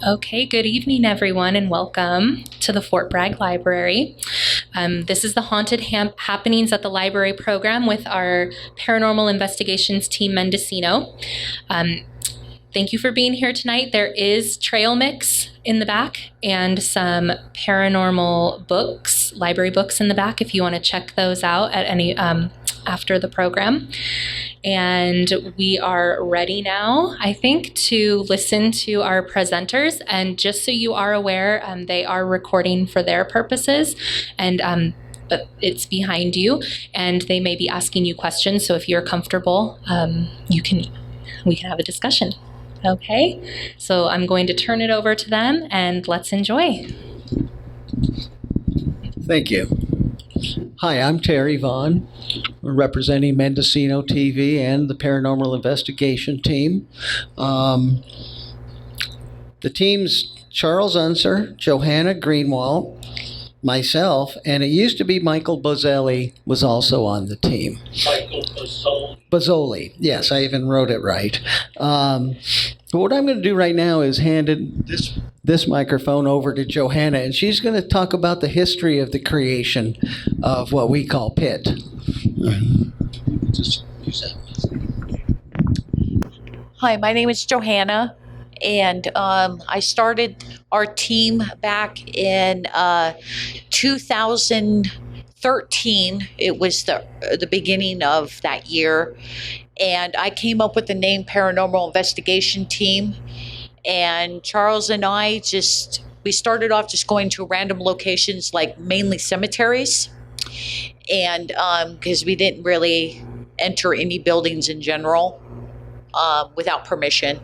Okay, good evening, everyone, and welcome to the Fort Bragg Library. This is the Haunted Happenings at the Library program with our Paranormal Investigations Team Mendocino. Thank you for being here tonight. There is trail mix in the back and some paranormal books, library books in the back if you want to check those out at any after the program. And we are ready now, I think, to listen to our presenters. And just so you are aware, they are recording for their purposes, and but it's behind you, and they may be asking you questions. So if you're comfortable, we can have a discussion. Okay, so I'm going to turn it over to them, and let's enjoy. Thank you. Hi, I'm Terry Vaughn. We're representing Mendocino TV and the Paranormal Investigation Team. The team's Charles Unser, Johanna Greenwald, myself, and it used to be Michael Bozzelli was also on the team. Michael Bozzoli. Bozzoli, yes, I even wrote it right. But what I'm going to do right now is hand this microphone over to Johanna, and she's going to talk about the history of the creation of what we call PIT. Just use that. Hi, my name is Johanna, and I started our team back in 2013. It was the beginning of that year, and I came up with the name Paranormal Investigation Team. And Charles and I we started off just going to random locations, like mainly cemeteries, and because we didn't really enter any buildings in general without permission.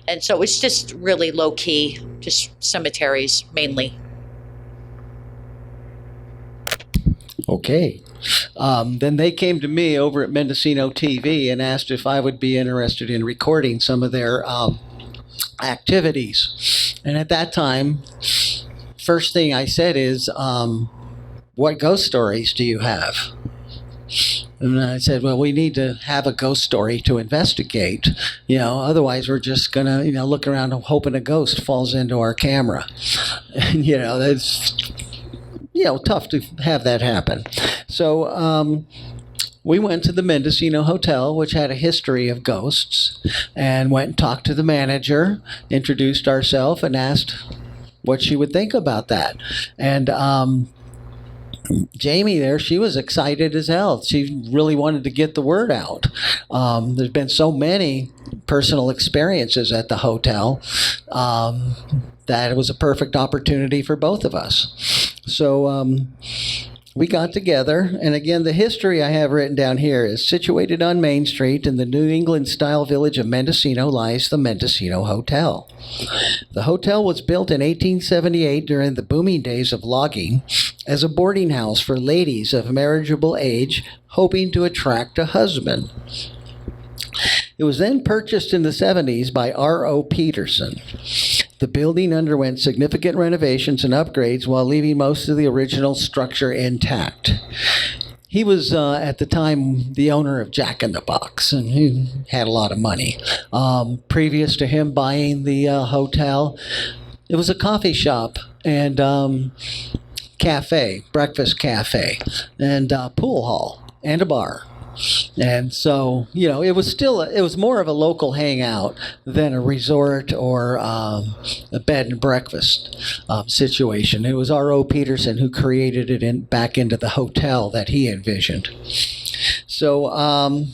And so it's just really low key, just cemeteries mainly. Okay. Then they came to me over at Mendocino TV and asked if I would be interested in recording some of their activities. And at that time, first thing I said is, what ghost stories do you have? And I said, well, we need to have a ghost story to investigate. Otherwise we're just going to, look around hoping a ghost falls into our camera. And, that's, tough to have that happen. So, we went to the Mendocino Hotel, which had a history of ghosts, and went and talked to the manager, introduced ourselves, and asked what she would think about that. And Jamie there, she was excited as hell. She really wanted to get the word out. There's been so many personal experiences at the hotel that it was a perfect opportunity for both of us. So we got together, and again, the history I have written down here is situated on Main Street in the New England-style village of Mendocino lies the Mendocino Hotel. The hotel was built in 1878 during the booming days of logging as a boarding house for ladies of marriageable age hoping to attract a husband. It was then purchased in the 70s by R.O. Peterson. The building underwent significant renovations and upgrades while leaving most of the original structure intact. He was, at the time, the owner of Jack in the Box, and he had a lot of money. Previous to him buying the hotel, it was a coffee shop and cafe, breakfast cafe, and pool hall, and a bar. And so, it was more of a local hangout than a resort or a bed and breakfast situation. It was R.O. Peterson who created it back into the hotel that he envisioned. So,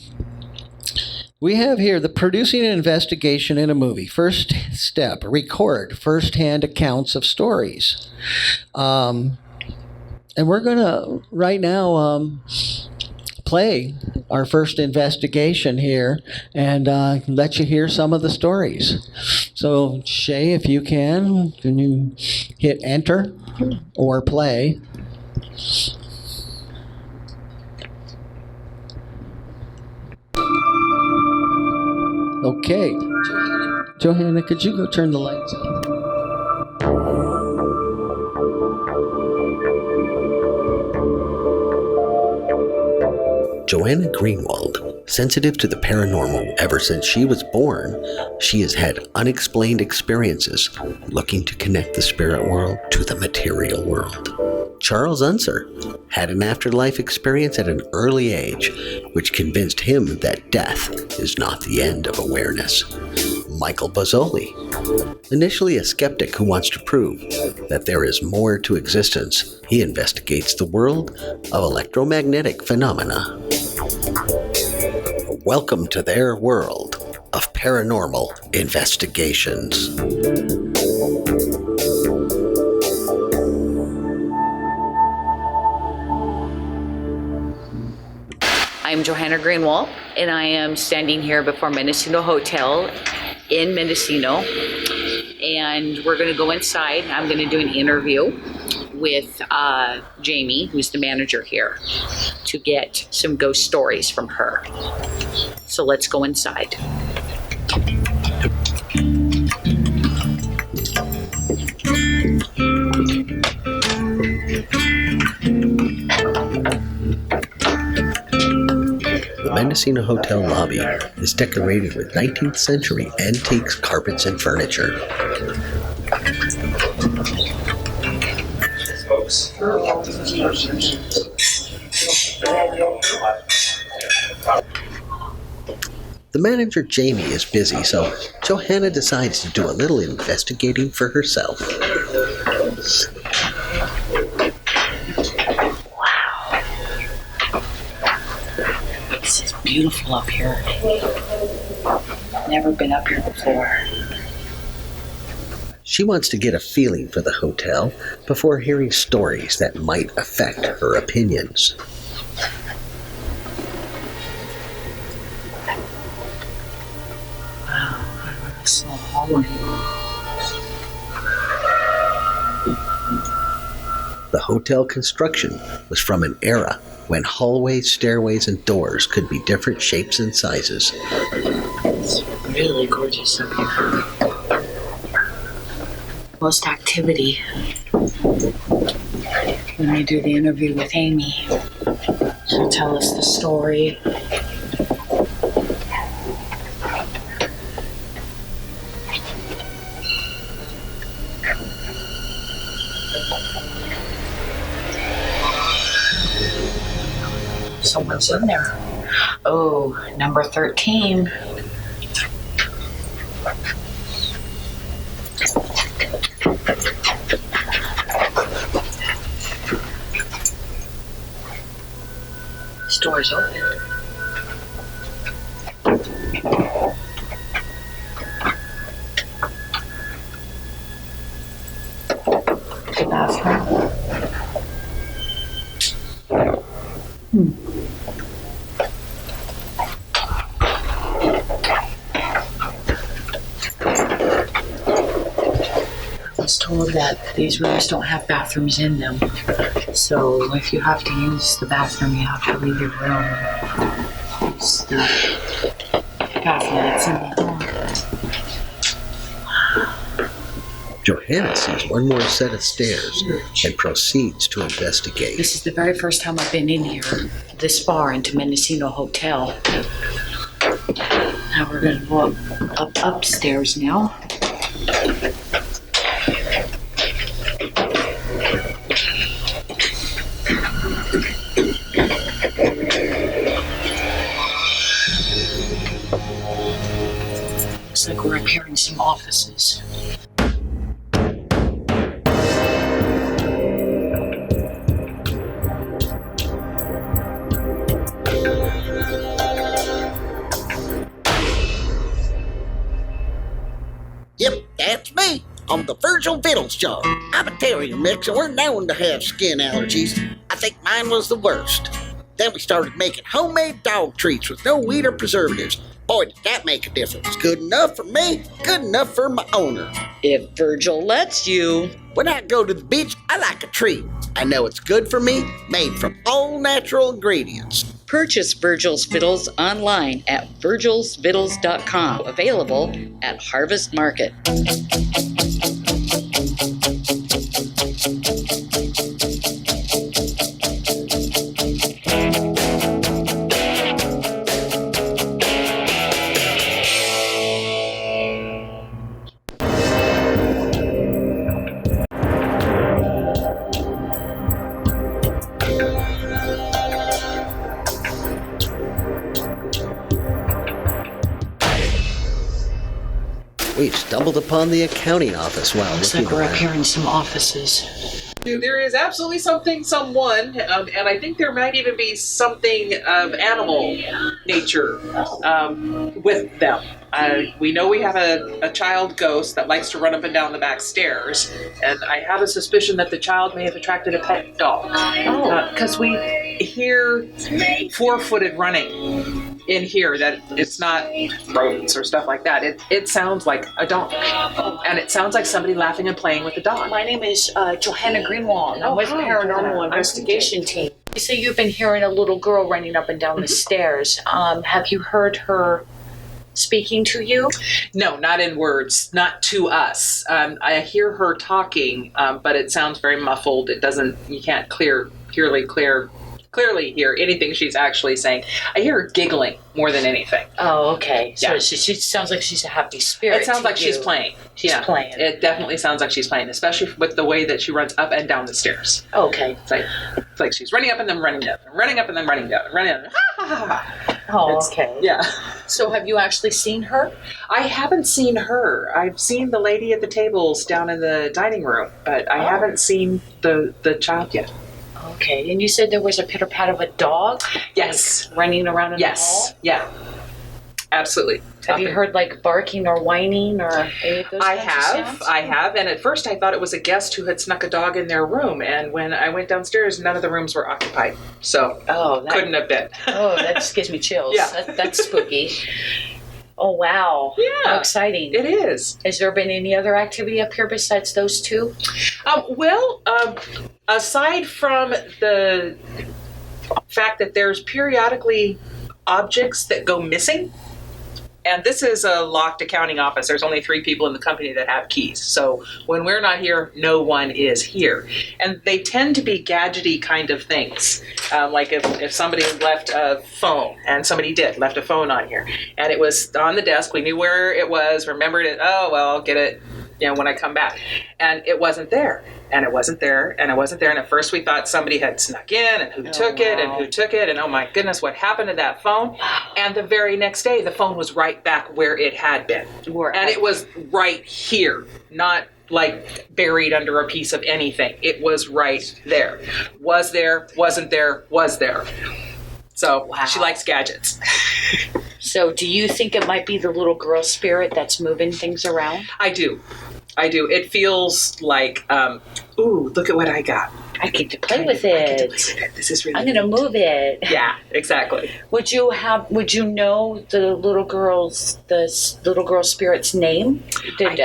we have here the producing an investigation in a movie. First step, record first-hand accounts of stories. And we're going to, right now, play our first investigation here and let you hear some of the stories. So, Shay, if you can you hit enter or play? Okay. Johanna, could you go turn the lights on? Johanna Greenwald Sensitive to the paranormal ever since she was born, she has had unexplained experiences looking to connect the spirit world to the material world. Charles Unser had an afterlife experience at an early age, which convinced him that death is not the end of awareness. Michael Bozzoli, initially a skeptic who wants to prove that there is more to existence, he investigates the world of electromagnetic phenomena. Welcome to their world of paranormal investigations. I'm Johanna Greenwald, and I am standing here before Mendocino Hotel in Mendocino, and we're going to go inside. I'm going to do an interview with Jamie, who's the manager here, to get some ghost stories from her. So let's go inside. The Mendocino Hotel lobby is decorated with 19th century antiques, carpets, and furniture. The manager, Jamie, is busy, so Johanna decides to do a little investigating for herself. This is beautiful up here. Never been up here before. She wants to get a feeling for the hotel before hearing stories that might affect her opinions. Wow, it's so hallway. The hotel construction was from an era when hallways, stairways, and doors could be different shapes and sizes. It's really gorgeous up here. Most activity when we do the interview with Amy. She'll tell us the story. Someone's in there. Oh, number 13. This door's open. The bathroom. I was told that these rooms don't have bathrooms in them. So if you have to use the bathroom, you have to leave your room and use the bathroom that's in the hall. Johanna sees one more set of stairs and proceeds to investigate. This is the very first time I've been in here, this far into Mendocino Hotel. Now we're going to go upstairs now. Looks like we're up here in some offices. Yep, that's me. I'm the Virgil Vittles jar. I'm a terrier mix, and we're known to have skin allergies. I think mine was the worst. Then we started making homemade dog treats with no weed or preservatives. Boy, did that make a difference. Good enough for me, good enough for my owner. If Virgil lets you. When I go to the beach, I like a treat. I know it's good for me, made from all natural ingredients. Purchase Virgil's Vittles online at virgilsvittles.com. Available at Harvest Market. We've stumbled upon the accounting office while Looks looking like we're up around. here in some offices. There is absolutely someone, and I think there might even be something of animal nature with them. We know we have a child ghost that likes to run up and down the back stairs, and I have a suspicion that the child may have attracted a pet dog. Because we hear four-footed running in here, that it's not rodents or stuff like that. It sounds like a dog, and it sounds like somebody laughing and playing with the dog. My name is Johanna Greenwald. I'm with hi, Paranormal Johanna. Investigation Team. You say you've been hearing a little girl running up and down the stairs. Have you heard her speaking to you? No, not in words, not to us. I hear her talking, but it sounds very muffled. It doesn't. You can't clearly hear anything she's actually saying. I hear her giggling more than anything. Oh, okay. So Yeah. she sounds like she's a happy spirit. It sounds to like she's you. playing. She's playing. It definitely sounds like she's playing, especially with the way that she runs up and down the stairs. Okay. It's like she's running up and then running down, and running up and then running down, and running down. Ha, ha, ha, ha. Oh, okay. Yeah. So have you actually seen her? I haven't seen her. I've seen the lady at the tables down in the dining room, but I haven't seen the child yet. Okay. And you said there was a pitter-pat of a dog? Yes. Like, running around in the hall? Yes. Yeah. Absolutely. Have you heard like barking or whining or any of those I kinds of sounds? have, and at first I thought it was a guest who had snuck a dog in their room, and when I went downstairs, none of the rooms were occupied, so couldn't have been. Oh, that just gives me chills. Yeah. That's spooky. Oh, wow. Yeah. How exciting. It is. Has there been any other activity up here besides those two? Aside from the fact that there's periodically objects that go missing, and this is a locked accounting office. There's only 3 people in the company that have keys. So when we're not here, no one is here. And they tend to be gadgety kind of things. Like if somebody left a phone, and somebody left a phone on here, and it was on the desk, we knew where it was, remembered it, I'll get it when I come back. And it wasn't there. And it wasn't there, and it wasn't there. And at first we thought somebody had snuck in, and who took it, and oh my goodness, what happened to that phone? And the very next day, the phone was right back where it had been. And it was right here, not like buried under a piece of anything. It was right there. Was there, wasn't there, was there. So she likes gadgets. So do you think it might be the little girl spirit that's moving things around? I do. It feels like, ooh, look at what I got. I get to play with it. This is really I'm going to move it. Yeah, exactly. Would you know the little girl spirit's name? Did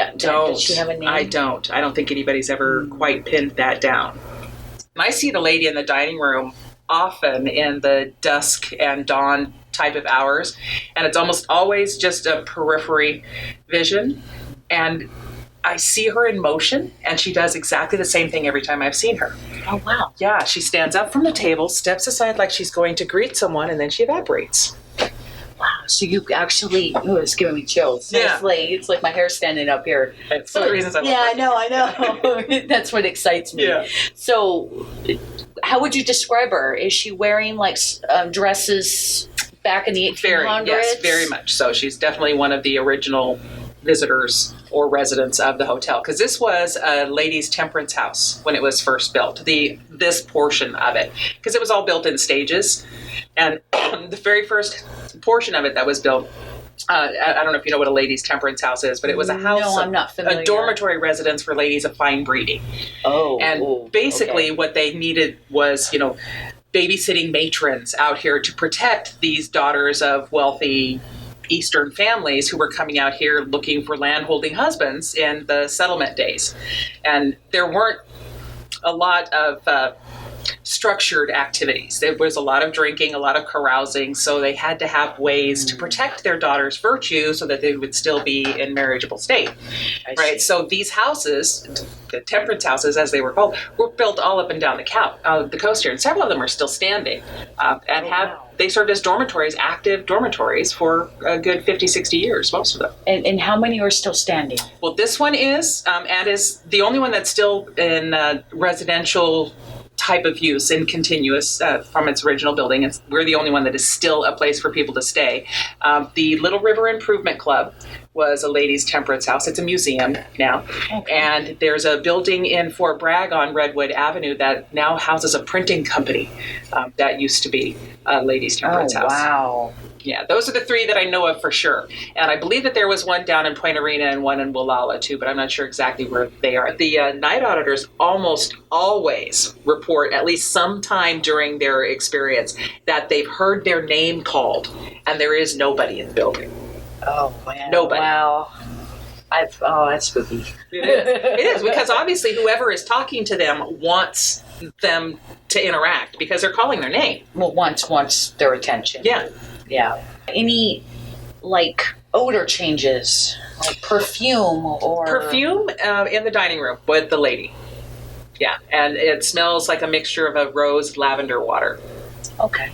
she have a name? I don't. I don't think anybody's ever quite pinned that down. And I see the lady in the dining room often in the dusk and dawn type of hours, and it's almost always just a periphery vision, and I see her in motion, and she does exactly the same thing every time I've seen her. Oh, wow. Yeah, she stands up from the table, steps aside like she's going to greet someone, and then she evaporates. Wow. So you actually, it's giving me chills. Yeah. It's like my hair's standing up here. It's one of the reasons I love I know. That's what excites me. Yeah. So how would you describe her? Is she wearing like dresses back in the 1800s? Yes, very much so. She's definitely one of the original visitors or residents of the hotel, because this was a ladies' temperance house when it was first built, this portion of it, because it was all built in stages, and the very first portion of it that was built, I don't know if you know what a ladies' temperance house is, but it was a house, no, I'm not familiar. A dormitory residence for ladies of fine breeding. And basically what they needed was, babysitting matrons out here to protect these daughters of wealthy Eastern families who were coming out here looking for landholding husbands in the settlement days. And there weren't a lot of structured activities. There was a lot of drinking, a lot of carousing, so they had to have ways to protect their daughter's virtue so that they would still be in marriageable state. Right? So these houses, the temperance houses as they were called, were built all up and down the coast here, and several of them are still standing they served as dormitories, active dormitories, for a good 50, 60 years, most of them. And how many are still standing? Well, this one is, and is the only one that's still in residential type of use in continuous from its original building. We're the only one that is still a place for people to stay. The Little River Improvement Club, was a ladies' temperance house. It's a museum now. And there's a building in Fort Bragg on Redwood Avenue that now houses a printing company that used to be a ladies' temperance house. Wow. Yeah, those are the three that I know of for sure. And I believe that there was one down in Point Arena and one in Wallala too, but I'm not sure exactly where they are. The night auditors almost always report, at least sometime during their experience, that they've heard their name called and there is nobody in the building. Oh, man. Nobody. Wow. That's spooky. It is, because obviously whoever is talking to them wants them to interact because they're calling their name. Well, wants their attention. Yeah. Yeah. Any, like, odor changes, like perfume or... Perfume in the dining room with the lady. Yeah, and it smells like a mixture of a rose lavender water. Okay.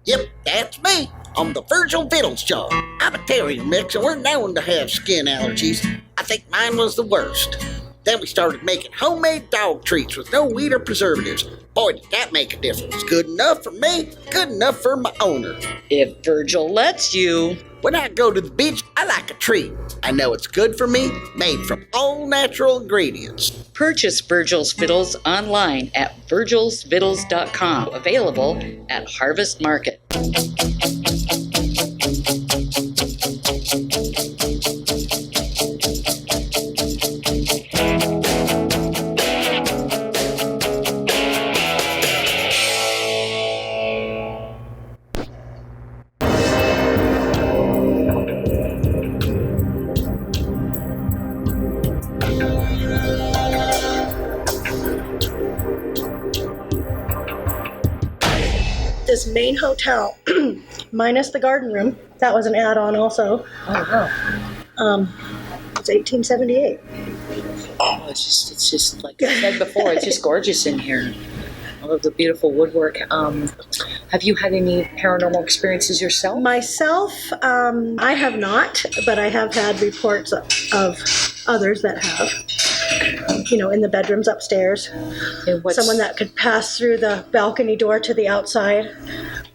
Yep, that's me. I'm the Virgil Vittles job. I'm a terrier mix and we're known to have skin allergies. I think mine was the worst. Then we started making homemade dog treats with no weed or preservatives. Boy, did that make a difference. Good enough for me, good enough for my owner. If Virgil lets you. When I go to the beach, I like a treat. I know it's good for me, made from all natural ingredients. Purchase Virgil's Vittles online at virgilsvittles.com. Available at Harvest Market. This main hotel, minus the garden room, that was an add-on also. Oh, wow. It's 1878. Oh, it's just like I said before, it's just gorgeous in here. All of the beautiful woodwork. Have you had any paranormal experiences yourself? Myself, I have not, but I have had reports of others that have. You know, in the bedrooms upstairs. Someone that could pass through the balcony door to the outside,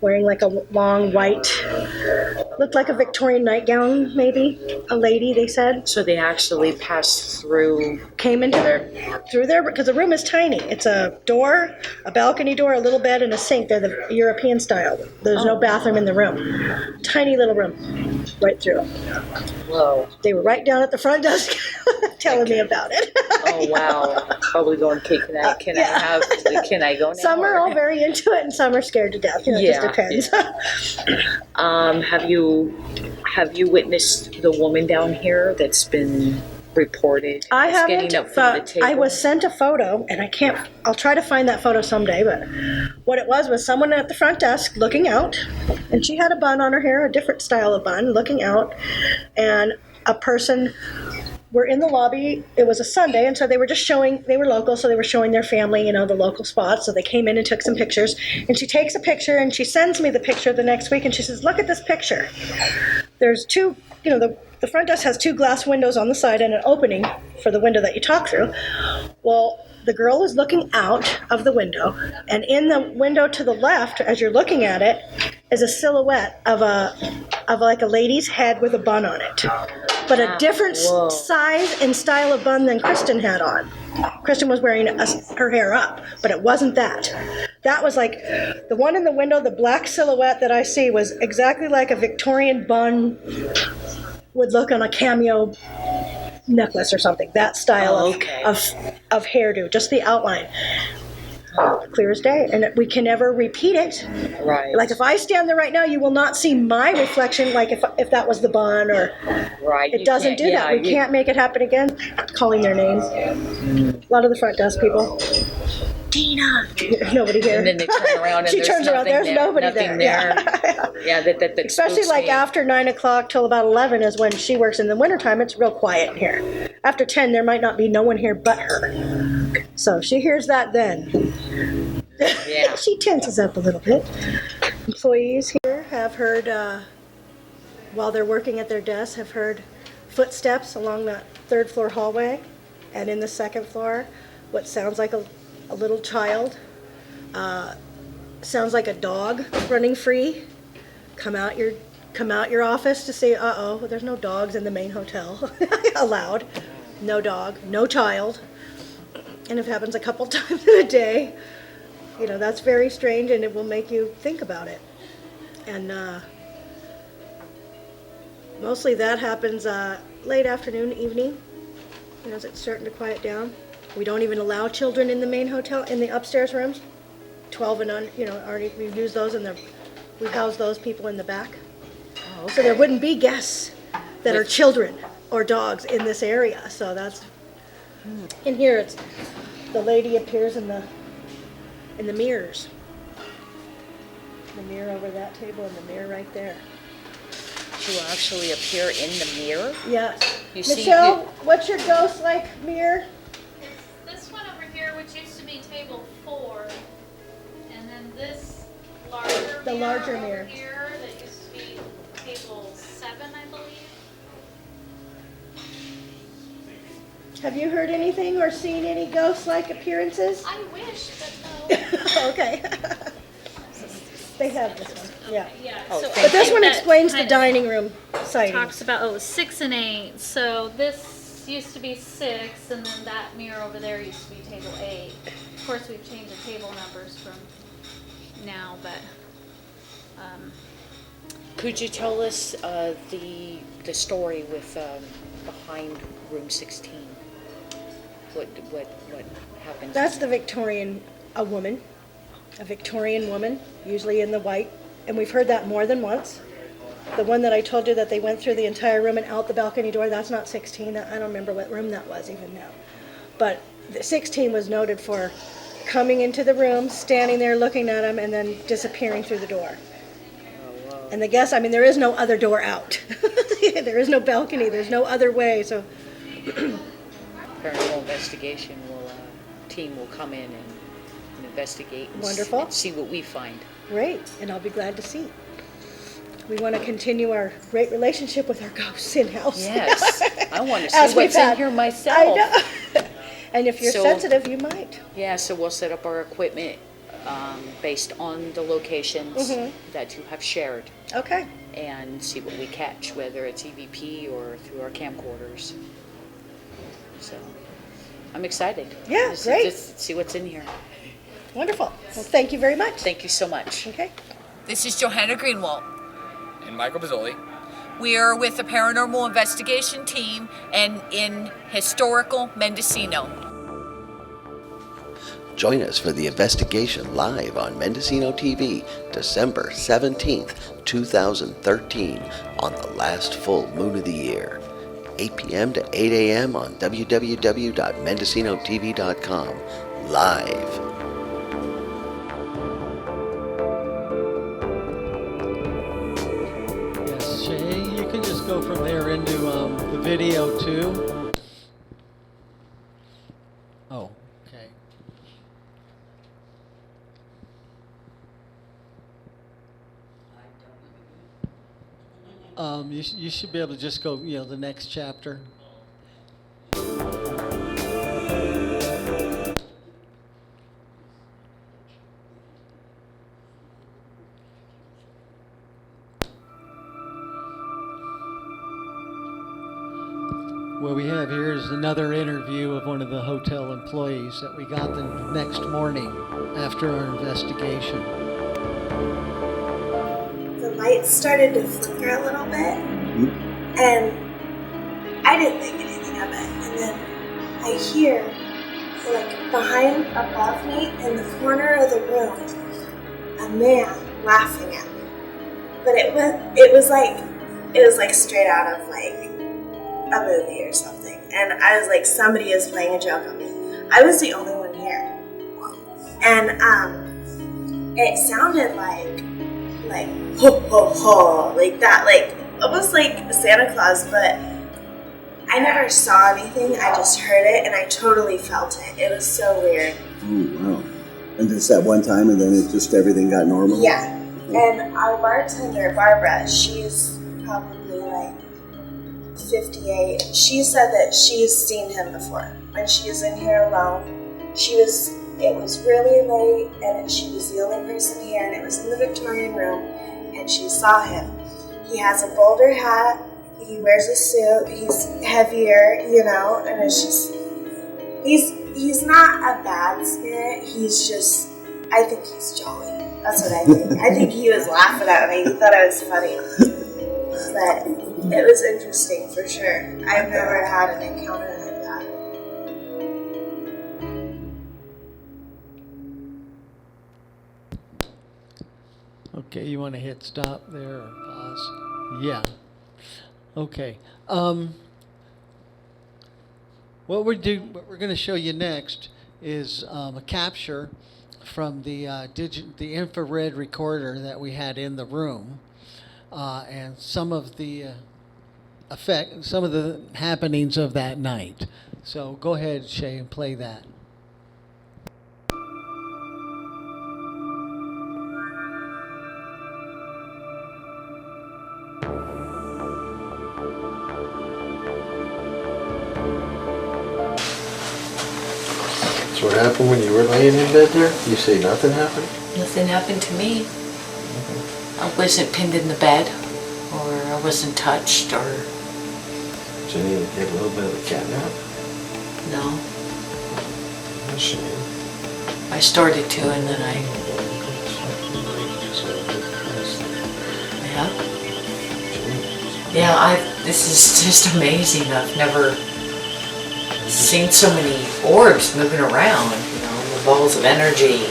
wearing like a long white, looked like a Victorian nightgown, maybe. A lady, they said. So they actually passed through. Came into through there, because the room is tiny. It's a door, a balcony door, a little bed, and a sink. They're the European style. There's no bathroom in the room. Tiny little room, right through. Whoa. They were right down at the front desk telling me about it. Oh, wow. Probably going, okay, can I go now? Some are all very into it and some are scared to death. You know, it just depends. Have you witnessed the woman down here that's been reported? I haven't, getting up from the but table? I was sent a photo, and I'll try to find that photo someday, but what it was someone at the front desk looking out, and she had a bun on her hair, a different style of bun, looking out, and a person were in the lobby. It was a Sunday, and so they were local, so they were showing their family, you know, the local spots. So they came in and took some pictures, and she takes a picture, and she sends me the picture the next week, and she says, look at this picture. There's two, you know, the front desk has two glass windows on the side and an opening for the window that you talk through. Well, the girl is looking out of the window, and in the window to the left, as you're looking at it, is a silhouette of like a lady's head with a bun on it, but a different size and style of bun than Kristen had on. Kristen was wearing her hair up, but it wasn't that. That was like the one in the window. The black silhouette that I see was exactly like a Victorian bun would look on a cameo necklace or something. That style of hairdo, just the outline. Clear as day, and we can never repeat it. Right. Like if I stand there right now, you will not see my reflection. Like if that was the bun, or right. It doesn't do that. We can't make it happen again. Calling their names. A lot of the front desk people. Tina. There's nobody here. And then they turn around and she turns around. There's nobody there. Yeah. Yeah, that especially like me. after 9 o'clock till about 11 is when she works. In the wintertime, it's real quiet in here. After 10, there might not be no one here but her. So she hears that then. Yeah. She tenses up a little bit. Employees here have heard, while they're working at their desk, have heard footsteps along that 3rd floor hallway, and in the 2nd floor, what sounds like a little child, sounds like a dog running free. Come out your office to say, uh-oh, there's no dogs in the main hotel allowed. No dog, no child. And if it happens a couple times in a day, that's very strange, and it will make you think about it. And mostly that happens late afternoon, evening, as it's starting to quiet down. We don't even allow children in the main hotel, in the upstairs rooms. 12 and on, already we've used those, and we house those people in the back. Oh, okay. So there wouldn't be guests that are children or dogs in this area. So that's in here. It's the lady appears in the mirrors. The mirror over that table and the mirror right there. She will actually appear in the mirror? Yes. You see- Michelle, what's your ghost like mirror? It's this one over here, which used to be table 4, and then this larger The mirror larger over mirror. here that used to be table 7, I believe. Have you heard anything or seen any ghost-like appearances? I wish, but no. Okay. They have this one. Yeah. Yeah. Oh, so thank I But this think one that explains the kind of dining room sightings. talks about 6 and 8. So this used to be 6, and then that mirror over there used to be table 8. Of course, we've changed the table numbers from now, but Could you tell us the story with behind room 16? What happens? That's the Victorian, a Victorian woman, usually in the white, and we've heard that more than once. The one that I told you that they went through the entire room and out the balcony door, that's not 16. I don't remember what room that was even now. But the 16 was noted for coming into the room, standing there looking at him, and then disappearing through the door. And the guests, there is no other door out. There is no balcony, there's no other way, so Paranormal Investigation team will come in and investigate and Wonderful. And see what we find. great, and I'll be glad to see. We want to continue our great relationship with our ghosts in-house. Yes, I want to As see we've what's in had. here myself. I know. And if you're So- sensitive, you might. Yeah, so we'll set up our equipment based on the locations that you have shared Okay. and see what we catch, whether it's EVP or through our camcorders. So I'm excited. Yeah, Just- great. Just see what's in here. Wonderful. Well, thank you very much. Thank you so much. Okay. This is Johanna Greenwald. And Michael Bozzoli. We are with the Paranormal Investigation Team and in historical Mendocino. Join us for the investigation live on Mendocino TV, December 17th, 2013, on the last full moon of the year. 8 p.m. to 8 a.m. on www.mendocinotv.com. Live. Yes, Shay, you can just go from there into the video too. Oh, okay. You should be able to just go, the next chapter. What we have here is another interview of one of the hotel employees that we got the next morning after our investigation. The lights started to flicker a little bit, and I didn't think anything of it. And then I hear, behind, above me, in the corner of the room, a man laughing at me. But it was like straight out of a movie or something. And I was like, somebody is playing a joke on me. I was the only one here, and it sounded like ho ho ho, like that, almost like Santa Claus, but I never saw anything. I just heard it and I totally felt it. It was so weird. Oh wow! And just that one time, and then it just everything got normal. Yeah. And our bartender Barbara, she's probably 58. She said that she's seen him before. When she was in here alone, it was really late, and she was the only person here, and it was in the Victorian room, and she saw him. He has a bowler hat, he wears a suit, he's heavier, and it's just, he's not a bad spirit, he's just, I think he's jolly. That's what I think. I think he was laughing at me, he thought I was funny. But it was interesting for sure. I've never had an encounter like that. Okay, you want to hit stop there or pause? Yeah. Okay. What we're going to show you next is a capture from the infrared recorder that we had in the room, and some of the happenings of that night. So go ahead, Shay, and play that. So what happened when you were laying in bed there? You say nothing happened? Nothing happened to me. I wasn't pinned in the bed, or I wasn't touched, or... Did you need to get a little bit of a cat nap? No. That's a shame. I started to, and then I... Yeah, this is just amazing. I've never seen so many orbs moving around, the balls of energy.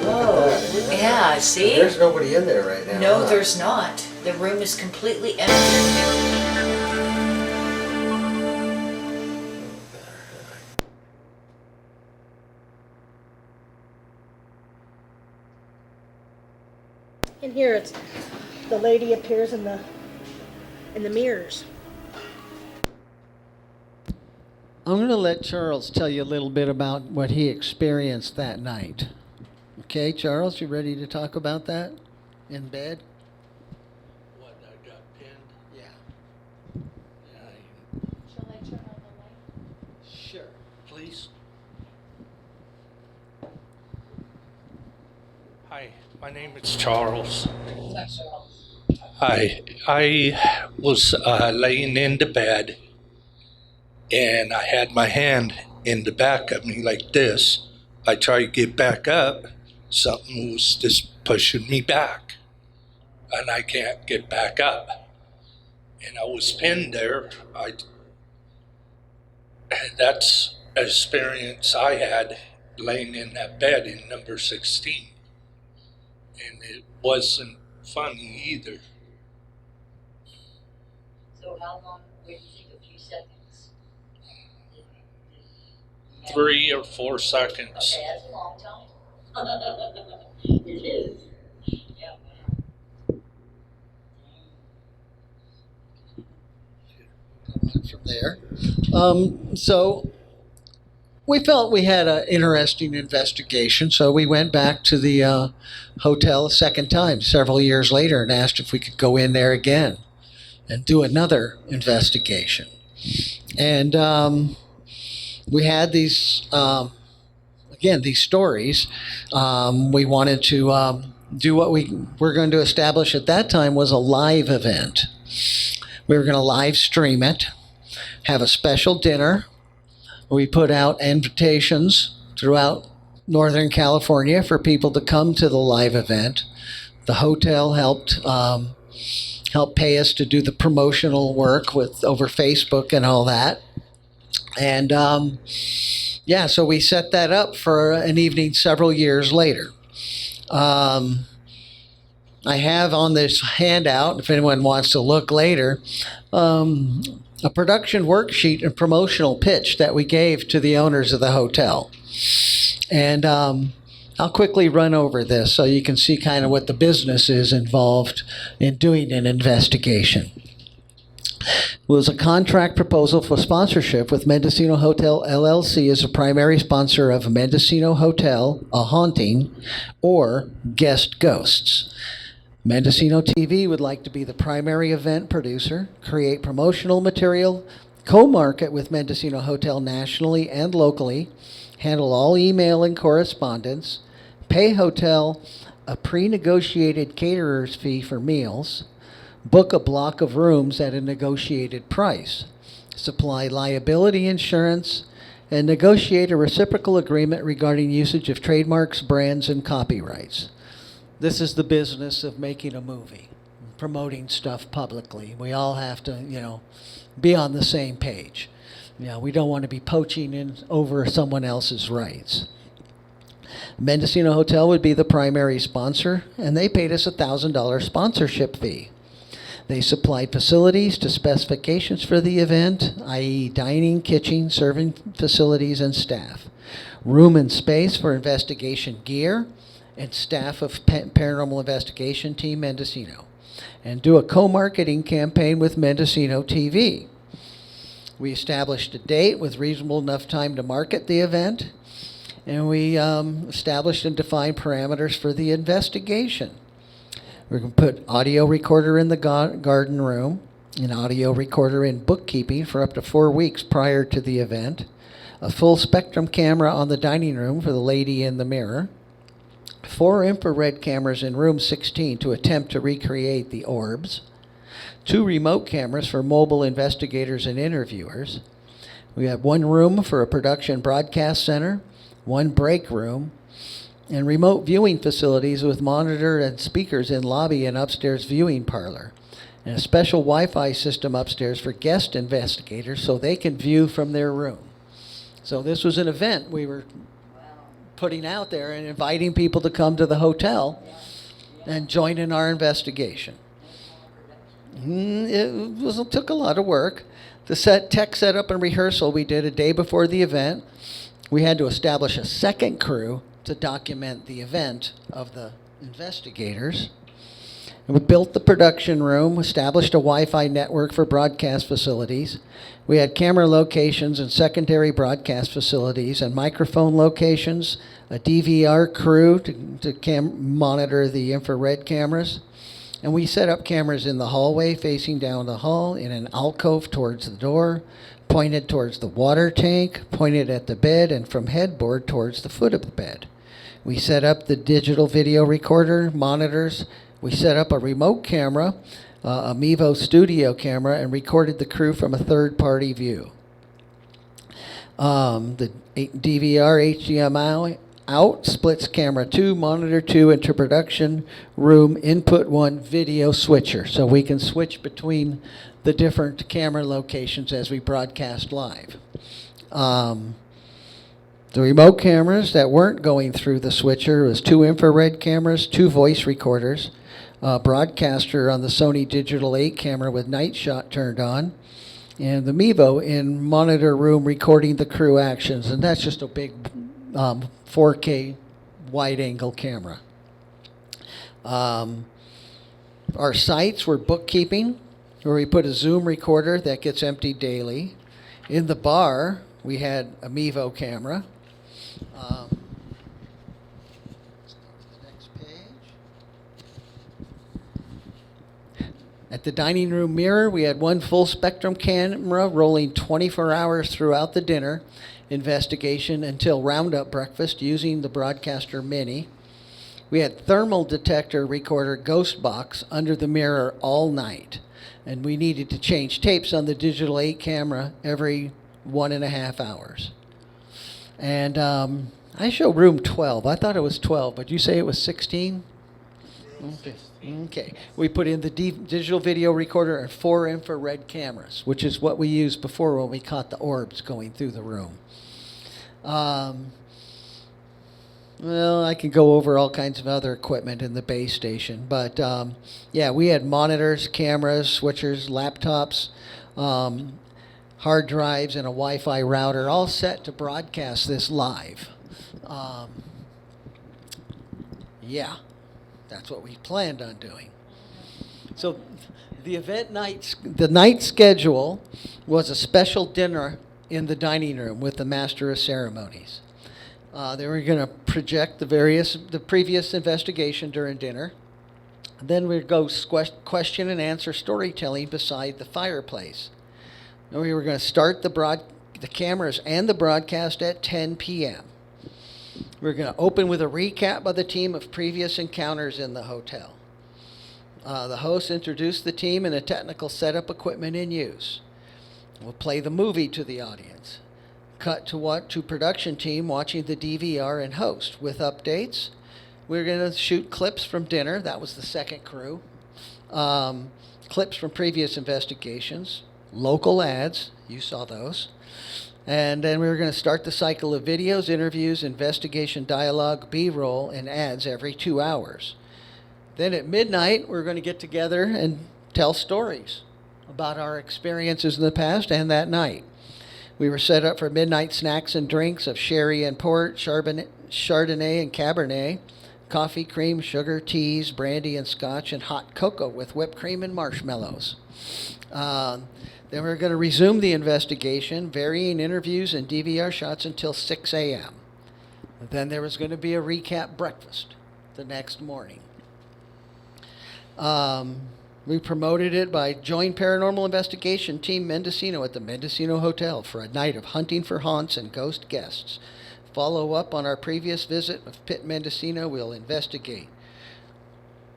Whoa. Yeah, see? There's nobody in there right now. No, there's not. The room is completely empty. In here, it's the lady appears in the mirrors. I'm going to let Charles tell you a little bit about what he experienced that night. Okay, Charles, you ready to talk about that in bed? What, I got pinned? Yeah. Shall I turn on the light? Sure. Please. Hi, my name is Charles. I was laying in the bed, and I had my hand in the back of me like this. I tried to get back up. Something was just pushing me back, and I can't get back up. And I was pinned there. That's an experience I had laying in that bed in number 16. And it wasn't funny either. So how long, where do you think, a few seconds? 3 or 4 seconds. Okay, that's a long time. It is. Yeah. From there. So we felt we had an interesting investigation, so we went back to the hotel a second time several years later and asked if we could go in there again and do another investigation. And we had these, these stories. We wanted to do what we were going to establish at that time was a live event. We were going to live stream it, have a special dinner. We put out invitations throughout Northern California for people to come to the live event. The hotel helped pay us to do the promotional work over Facebook and all that. And so we set that up for an evening several years later. I have on this handout, if anyone wants to look later, a production worksheet and promotional pitch that we gave to the owners of the hotel. And I'll quickly run over this so you can see kind of what the business is involved in doing an investigation. It was a contract proposal for sponsorship with Mendocino Hotel LLC as a primary sponsor of Mendocino Hotel, A Haunting, or Guest Ghosts. Mendocino TV would like to be the primary event producer, create promotional material, co-market with Mendocino Hotel nationally and locally, handle all email and correspondence, pay hotel a pre-negotiated caterer's fee for meals, book a block of rooms at a negotiated price, supply liability insurance, and negotiate a reciprocal agreement regarding usage of trademarks, brands, and copyrights. This is the business of making a movie, promoting stuff publicly. We all have to, be on the same page. We don't want to be poaching in over someone else's rights. Mendocino Hotel would be the primary sponsor, and they paid us a $1,000 sponsorship fee. They supplied facilities to specifications for the event, i.e. dining, kitchen, serving facilities, and staff. Room and space for investigation gear, and staff of Paranormal Investigation Team Mendocino. And do a co-marketing campaign with Mendocino TV. We established a date with reasonable enough time to market the event, and we established and defined parameters for the investigation. We're going to put audio recorder in the garden room, an audio recorder in bookkeeping for up to 4 weeks prior to the event, a full spectrum camera on the dining room for the lady in the mirror, 4 infrared cameras in room 16 to attempt to recreate the orbs, 2 remote cameras for mobile investigators and interviewers. We have 1 room for a production broadcast center, 1 break room, and remote viewing facilities with monitor and speakers in lobby and upstairs viewing parlor, and a special Wi-Fi system upstairs for guest investigators so they can view from their room. So this was an event we were putting out there and inviting people to come to the hotel and join in our investigation. It took a lot of work. The tech setup and rehearsal we did a day before the event. We had to establish a second crew to document the event of the investigators. And we built the production room, established a Wi-Fi network for broadcast facilities. We had camera locations and secondary broadcast facilities and microphone locations, a DVR crew to monitor the infrared cameras. And we set up cameras in the hallway facing down the hall in an alcove towards the door, pointed towards the water tank, pointed at the bed, and from headboard towards the foot of the bed. We set up the digital video recorder, monitors. We set up a remote camera, a Mevo studio camera, and recorded the crew from a third-party view. The DVR HDMI out splits camera 2, monitor 2 into production room input 1 video switcher, so we can switch between the different camera locations as we broadcast live. The remote cameras that weren't going through the switcher was 2 infrared cameras, 2 voice recorders, a broadcaster on the Sony Digital 8 camera with night shot turned on, and the Mevo in monitor room recording the crew actions, and that's just a big 4K wide-angle camera. Our sites were bookkeeping, where we put a Zoom recorder that gets emptied daily. In the bar, we had a Mevo camera. Next page. At the dining room mirror, we had 1 full spectrum camera rolling 24 hours throughout the dinner investigation until roundup breakfast using the Broadcaster Mini. We had thermal detector recorder ghost box under the mirror all night, and we needed to change tapes on the Digital 8 camera every 1.5 hours. And I show room 12. I thought it was 12, but you say it was 16? Okay. We put in the digital video recorder and 4 infrared cameras, which is what we used before when we caught the orbs going through the room. Well, I can go over all kinds of other equipment in the base station, but yeah, we had monitors, cameras, switchers, laptops, hard drives, and a Wi-Fi router, all set to broadcast this live. Yeah, that's what we planned on doing. So the night schedule was a special dinner in the dining room with the Master of Ceremonies. They were going to project the previous investigation during dinner. Then we'd go question and answer storytelling beside the fireplace. And we were going to start the cameras and the broadcast at 10 p.m. We're going to open with a recap by the team of previous encounters in the hotel. The host introduced the team and the technical setup equipment in use. We'll play the movie to the audience. Cut to production team watching the DVR and host with updates. We're going to shoot clips from dinner. That was the second crew. Clips from previous investigations. Local ads. You saw those. And then we were going to start the cycle of videos, interviews, investigation dialogue, B-roll, and ads every 2 hours. Then at midnight, we're going to get together and tell stories about our experiences in the past and that night. We were set up for midnight snacks and drinks of sherry and port, Chardonnay and Cabernet, coffee, cream, sugar, teas, brandy and scotch, and hot cocoa with whipped cream and marshmallows. Then we're going to resume the investigation, varying interviews and DVR shots until 6 a.m. Then there was going to be a recap breakfast the next morning. We promoted it by join Paranormal Investigation Team Mendocino at the Mendocino Hotel for a night of hunting for haunts and ghost guests. Follow up on our previous visit of Pitt Mendocino, we'll investigate.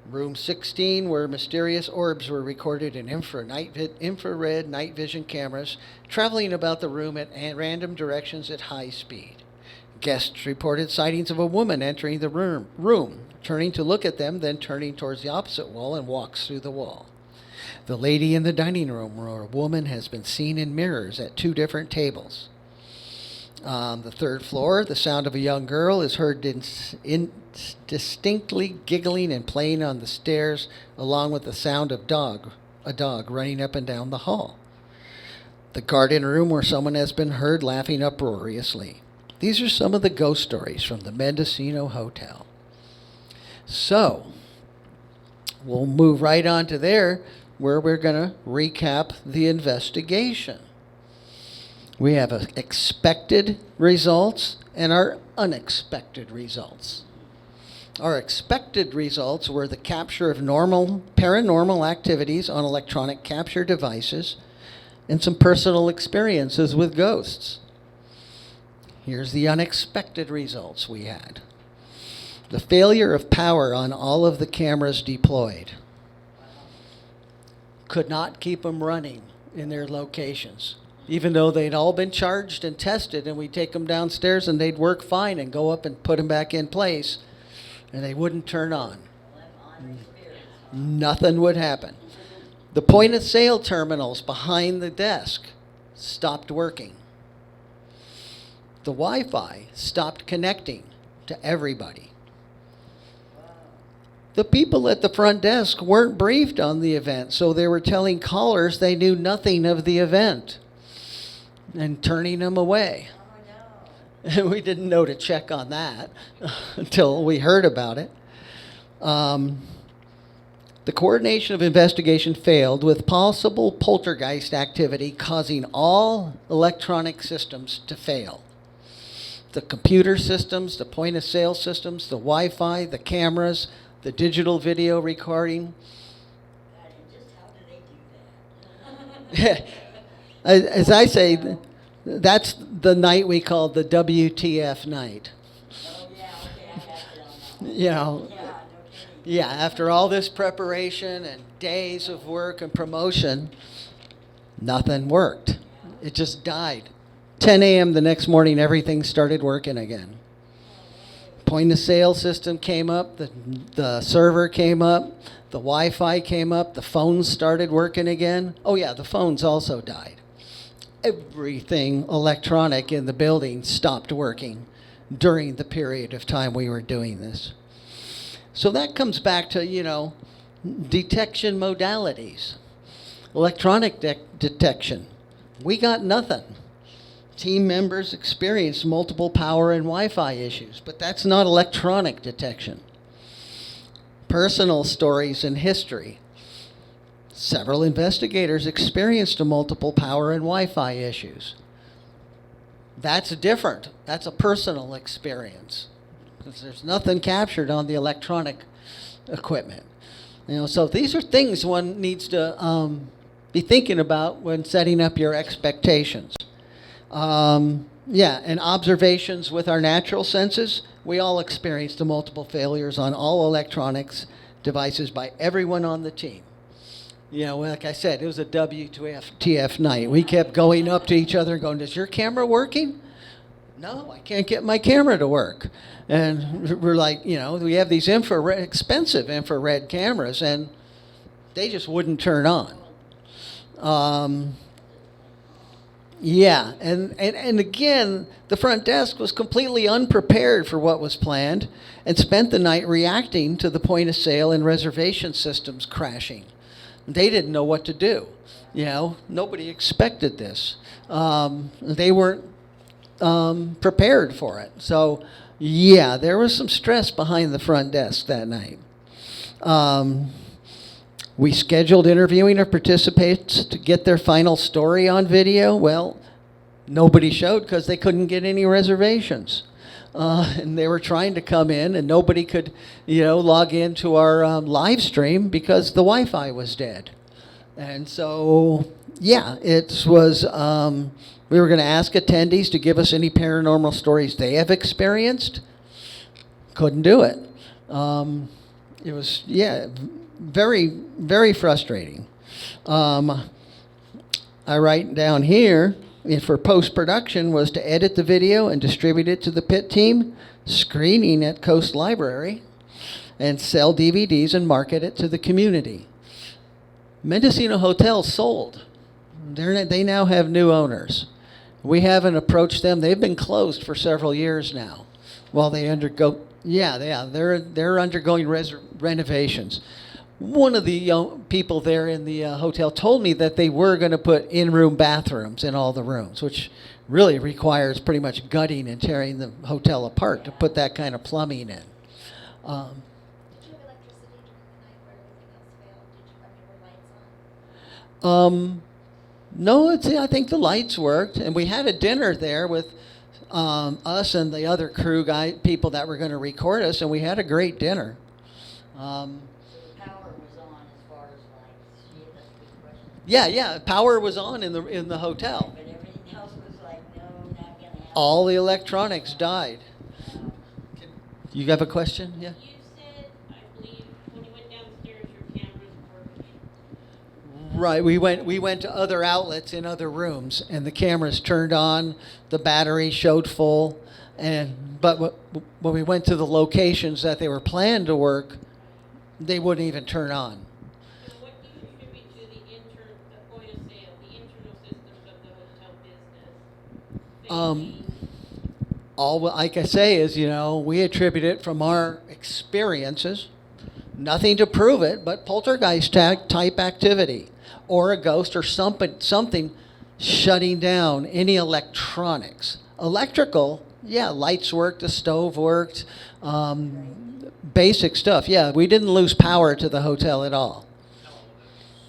Room 16, where mysterious orbs were recorded in infrared night vision cameras, traveling about the room at random directions at high speed. Guests reported sightings of a woman entering the room, turning to look at them, then turning towards the opposite wall and walks through the wall. The lady in the dining room, where a woman has been seen in mirrors at 2 different tables. On the 3rd floor, the sound of a young girl is heard distinctly giggling and playing on the stairs, along with the sound of a dog running up and down the hall. The garden room, where someone has been heard laughing uproariously. These are some of the ghost stories from the Mendocino Hotel. So, we'll move right on to there, where we're going to recap the investigation. We have expected results and our unexpected results. Our expected results were the capture of paranormal activities on electronic capture devices and some personal experiences with ghosts. Here's the unexpected results we had. The failure of power on all of the cameras deployed. Could not keep them running in their locations. Even though they'd all been charged and tested, and we'd take them downstairs and they'd work fine and go up and put them back in place, and they wouldn't turn on. Nothing would happen. The point of sale terminals behind the desk stopped working. The Wi-Fi stopped connecting to everybody. The people at the front desk weren't briefed on the event, so they were telling callers they knew nothing of the event and turning them away. And we didn't know to check on that until we heard about it. The coordination of investigation failed, with possible poltergeist activity causing all electronic systems to fail. The computer systems, the point of sale systems, the Wi-Fi, the cameras, the digital video recording. As I say, that's the night we call the WTF night. You know, yeah, after all this preparation and days of work and promotion, nothing worked. It just died. 10 a.m. the next morning, everything started working again. Point of sale system came up, the server came up, the Wi-Fi came up, the phones started working again. Oh yeah, the phones also died. Everything electronic in the building stopped working during the period of time we were doing this. So that comes back to, detection modalities. Electronic detection. We got nothing. Team members experienced multiple power and Wi-Fi issues, but that's not electronic detection. Personal stories and history. Several investigators experienced multiple power and Wi-Fi issues. That's different. That's a personal experience, because there's nothing captured on the electronic equipment. So these are things one needs to be thinking about when setting up your expectations. And observations with our natural senses. We all experienced the multiple failures on all electronics devices by everyone on the team. Like I said, it was a WTF night. We kept going up to each other and going, "Is your camera working?" "No, I can't get my camera to work." And we're like, we have these expensive infrared cameras, and they just wouldn't turn on. And again, the front desk was completely unprepared for what was planned and spent the night reacting to the point of sale and reservation systems crashing. They didn't know what to do. Nobody expected this. They weren't prepared for it. So, there was some stress behind the front desk that night. We scheduled interviewing of participants to get their final story on video. Well, nobody showed because they couldn't get any reservations. And they were trying to come in, and nobody could, log into our live stream because the Wi-Fi was dead. And so, it was, we were going to ask attendees to give us any paranormal stories they have experienced. Couldn't do it. It was, very, very frustrating. I write down here, for post-production was to edit the video and distribute it to the pit team, screening at Coast Library, and sell DVDs and market it to the community. Mendocino Hotel sold. They now have new owners. We haven't approached them. They've been closed for several years now while they undergo, they're undergoing renovations. One of the people there in the hotel told me that they were going to put in-room bathrooms in all the rooms, which really requires pretty much gutting and tearing the hotel apart to put that kind of plumbing in. No, I think the lights worked, and we had a dinner there with us and the other crew people that were going to record us, and we had a great dinner. Power was on in the hotel. But everything else was like, no, not gonna happen. All the electronics died. You have a question? Yeah. You said, I believe, when you went downstairs, your cameras were. Right. We went to other outlets in other rooms, and the cameras turned on. The battery showed full, but when we went to the locations that they were planned to work, they wouldn't even turn on. All I can say is, we attribute it from our experiences. Nothing to prove it, but poltergeist type activity, or a ghost, or something shutting down any electronics. Electrical, lights worked, the stove worked, basic stuff. We didn't lose power to the hotel at all.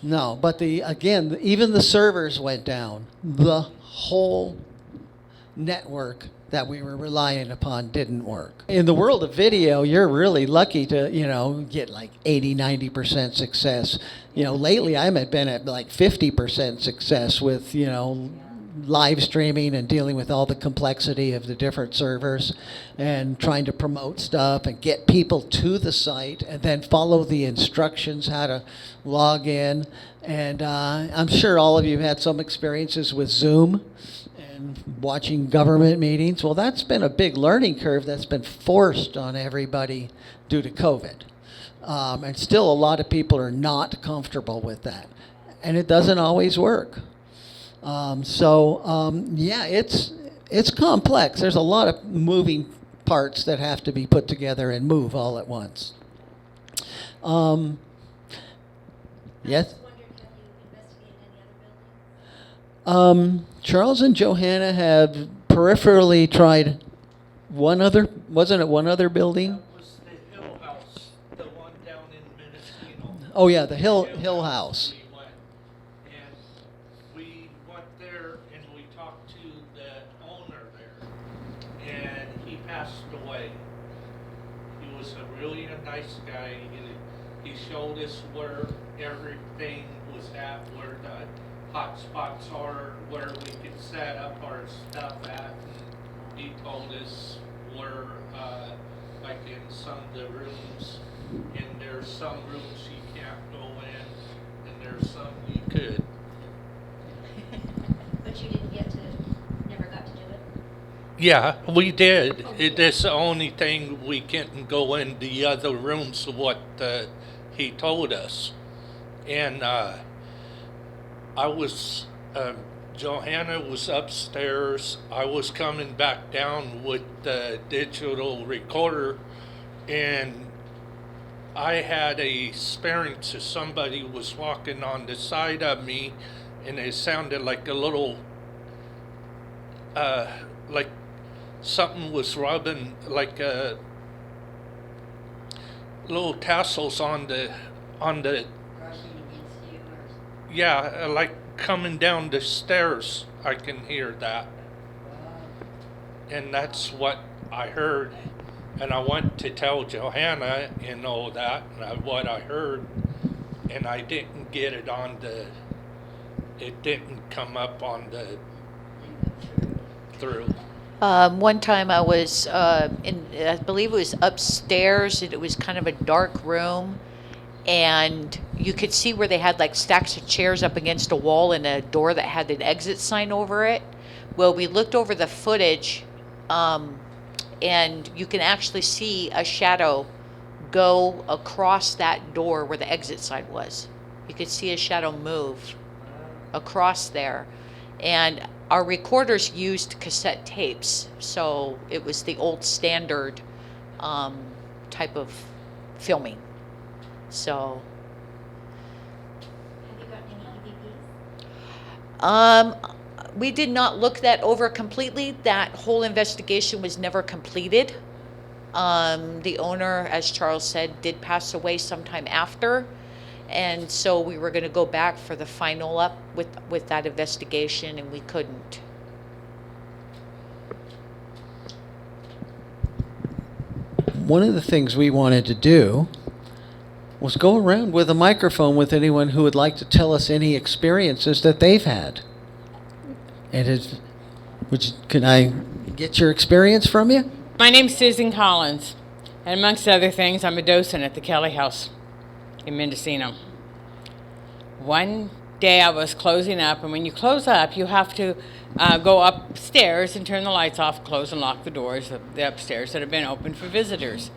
No, but even the servers went down. The whole network that we were relying upon didn't work. In the world of video, you're really lucky to, get like 80-90% success. Lately I've been at like 50% success with, live streaming and dealing with all the complexity of the different servers and trying to promote stuff and get people to the site and then follow the instructions how to log in. And I'm sure all of you have had some experiences with Zoom and watching government meetings. Well, that's been a big learning curve that's been forced on everybody due to COVID. And still a lot of people are not comfortable with that. And it doesn't always work. It's complex. There's a lot of moving parts that have to be put together and move all at once. Yes? Charles and Johanna have peripherally tried one other building? That was the Hill House, the one down in Mendocino. Oh yeah, the Hill House. And we went there and we talked to the owner there, and he passed away. He was a really nice guy. he showed us where everything was at, where the hot spots are, where we could set up our stuff at. And he told us where, like in some of the rooms, and there's some rooms you can't go in, and there's some you could. But you didn't get to, never got to do it? Yeah, we did. That's the only thing we couldn't go in the other rooms, what he told us. And I was, Johanna was upstairs. I was coming back down with the digital recorder, and I had a experience that somebody was walking on the side of me, and it sounded like a little, like something was rubbing, like little tassels on the, yeah, like coming down the stairs. I can hear that, and that's what I heard. And I went to tell Johanna and all that, and what I heard, and I didn't get it on the, it didn't come up on the through. One time I was I believe it was upstairs, and it was kind of a dark room, and you could see where they had like stacks of chairs up against a wall and a door that had an exit sign over it. Well, we looked over the footage, and you can actually see a shadow go across that door where the exit sign was. You could see a shadow move across there. And our recorders used cassette tapes, so it was the old standard type of filming. So. Have you gotten any EVPs? We did not look that over completely. That whole investigation was never completed. The owner, as Charles said, did pass away sometime after. And so we were going to go back for the final up with that investigation, and we couldn't. One of the things we wanted to do was go around with a microphone with anyone who would like to tell us any experiences that they've had. And can I get your experience from you? My name's Susan Collins, and amongst other things, I'm a docent at the Kelly House in Mendocino. One day I was closing up, and when you close up, you have to go upstairs and turn the lights off, close and lock the doors of the upstairs that have been open for visitors.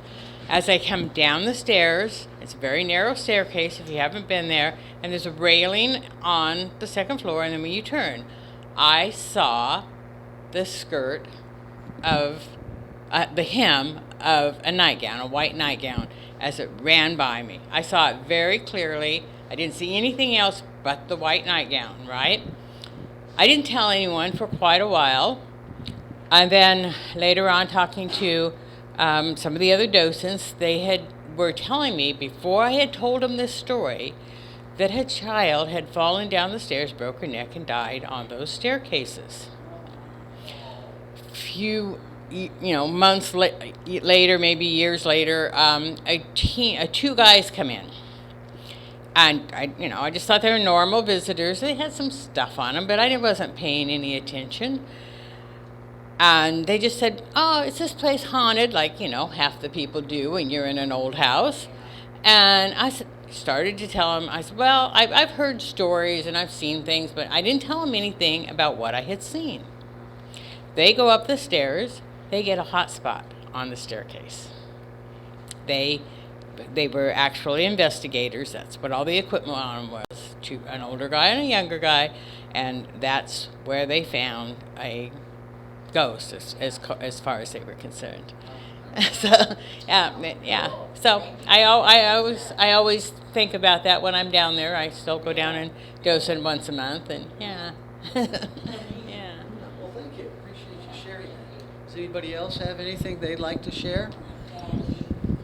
As I come down the stairs, it's a very narrow staircase if you haven't been there, and there's a railing on the second floor, and then when you turn, I saw the skirt of the hem of a nightgown, a white nightgown, as it ran by me. I saw it very clearly. I didn't see anything else but the white nightgown, right? I didn't tell anyone for quite a while. And then later on, talking to some of the other docents, were telling me, before I had told them this story, that a child had fallen down the stairs, broke her neck, and died on those staircases. Few months later, maybe years later, two guys come in. And I just thought they were normal visitors. They had some stuff on them, but I wasn't paying any attention. And they just said, "Oh, is this place haunted?" Like, half the people do when you're in an old house. And I started to tell them, I said, "Well, I've heard stories and I've seen things, but I didn't tell them anything about what I had seen." They go up the stairs. They get a hot spot on the staircase. They were actually investigators. That's what all the equipment on them was. An older guy and a younger guy, and that's where they found a ghost, as far as they were concerned. So yeah. So I always think about that when I'm down there. I still go down and docent once a month, and yeah. Yeah. Well, thank you. Appreciate you sharing that. Does anybody else have anything they'd like to share?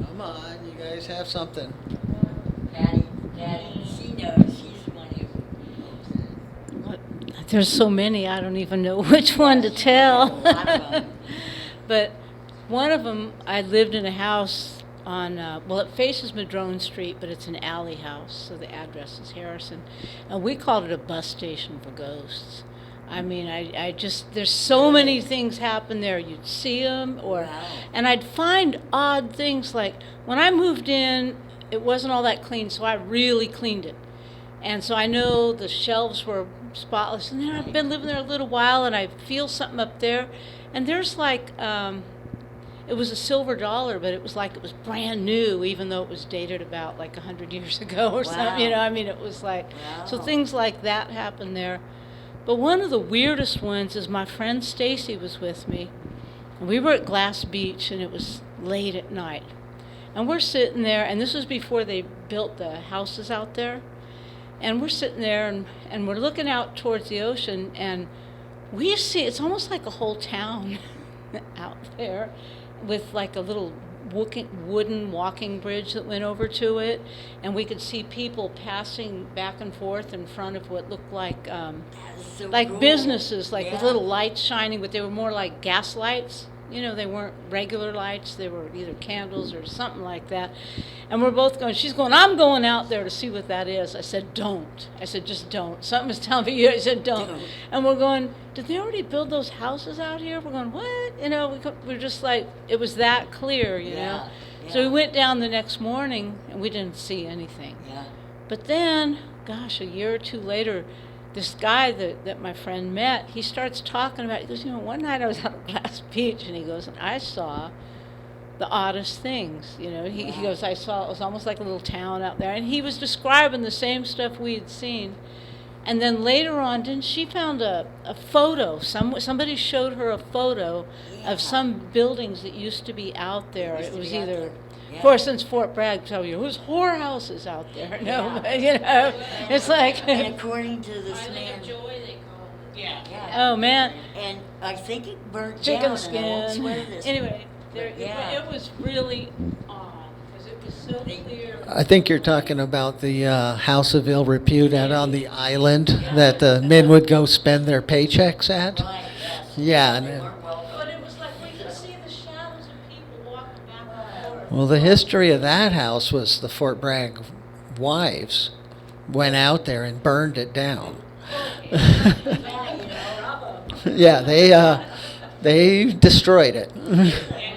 Come on, you guys have something. Daddy, she knows. She's one of you. There's so many, I don't even know which one to tell. But one of them, I lived in a house on, well, it faces Madrone Street, but it's an alley house, so the address is Harrison. And we called it a bus station for ghosts. I mean, I just, there's so many things happen there. You'd see them, and I'd find odd things like when I moved in, it wasn't all that clean, so I really cleaned it. And so I know the shelves were spotless. And then I've been living there a little while, and I feel something up there. And there's like, it was a silver dollar, but it was like it was brand new, even though it was dated about like 100 years ago or something. You know, I mean, it was like, so things like that happened there. But one of the weirdest ones is my friend Stacy was with me. And we were at Glass Beach, and it was late at night. And we're sitting there, and this was before they built the houses out there. And we're sitting there, and we're looking out towards the ocean, and we see, it's almost like a whole town out there with like a little wooden walking bridge that went over to it. And we could see people passing back and forth in front of what looked like businesses, like with little lights shining, but they were more like gas lights. You know, they weren't regular lights. They were either candles or something like that. And we're both going, she's going, I'm going out there to see what that is. I said, don't. I said, just don't. Something was telling me, I said, don't. And we're going, did they already build those houses out here? We're going, what? You know, we're just like, it was that clear, you know. So we went down the next morning, and we didn't see anything. But then, gosh, a year or two later, this guy that my friend met, he starts talking about, he goes, you know, one night I was out at Glass Beach, and he goes, and I saw the oddest things, you know. He goes, I saw, it was almost like a little town out there, and he was describing the same stuff we had seen. And then later on, didn't she found a photo, somebody showed her a photo of some buildings that used to be out there. It was either, of course, since Fort Bragg, tell you, there's whorehouses out there. No, but, you know, it's like. And according to this man. Oh, man. And I think it burnt Chicken down. skin. And I won't swear this. Anyway, it was really odd because it was so clear. I think you're talking about the House of Ill Repute out on the island that the men would go spend their paychecks at. Yeah. But it was like we could see the shadows of people walking back and forth. Well, the history of that house was the Fort Bragg wives went out there and burned it down. Yeah, they destroyed it. And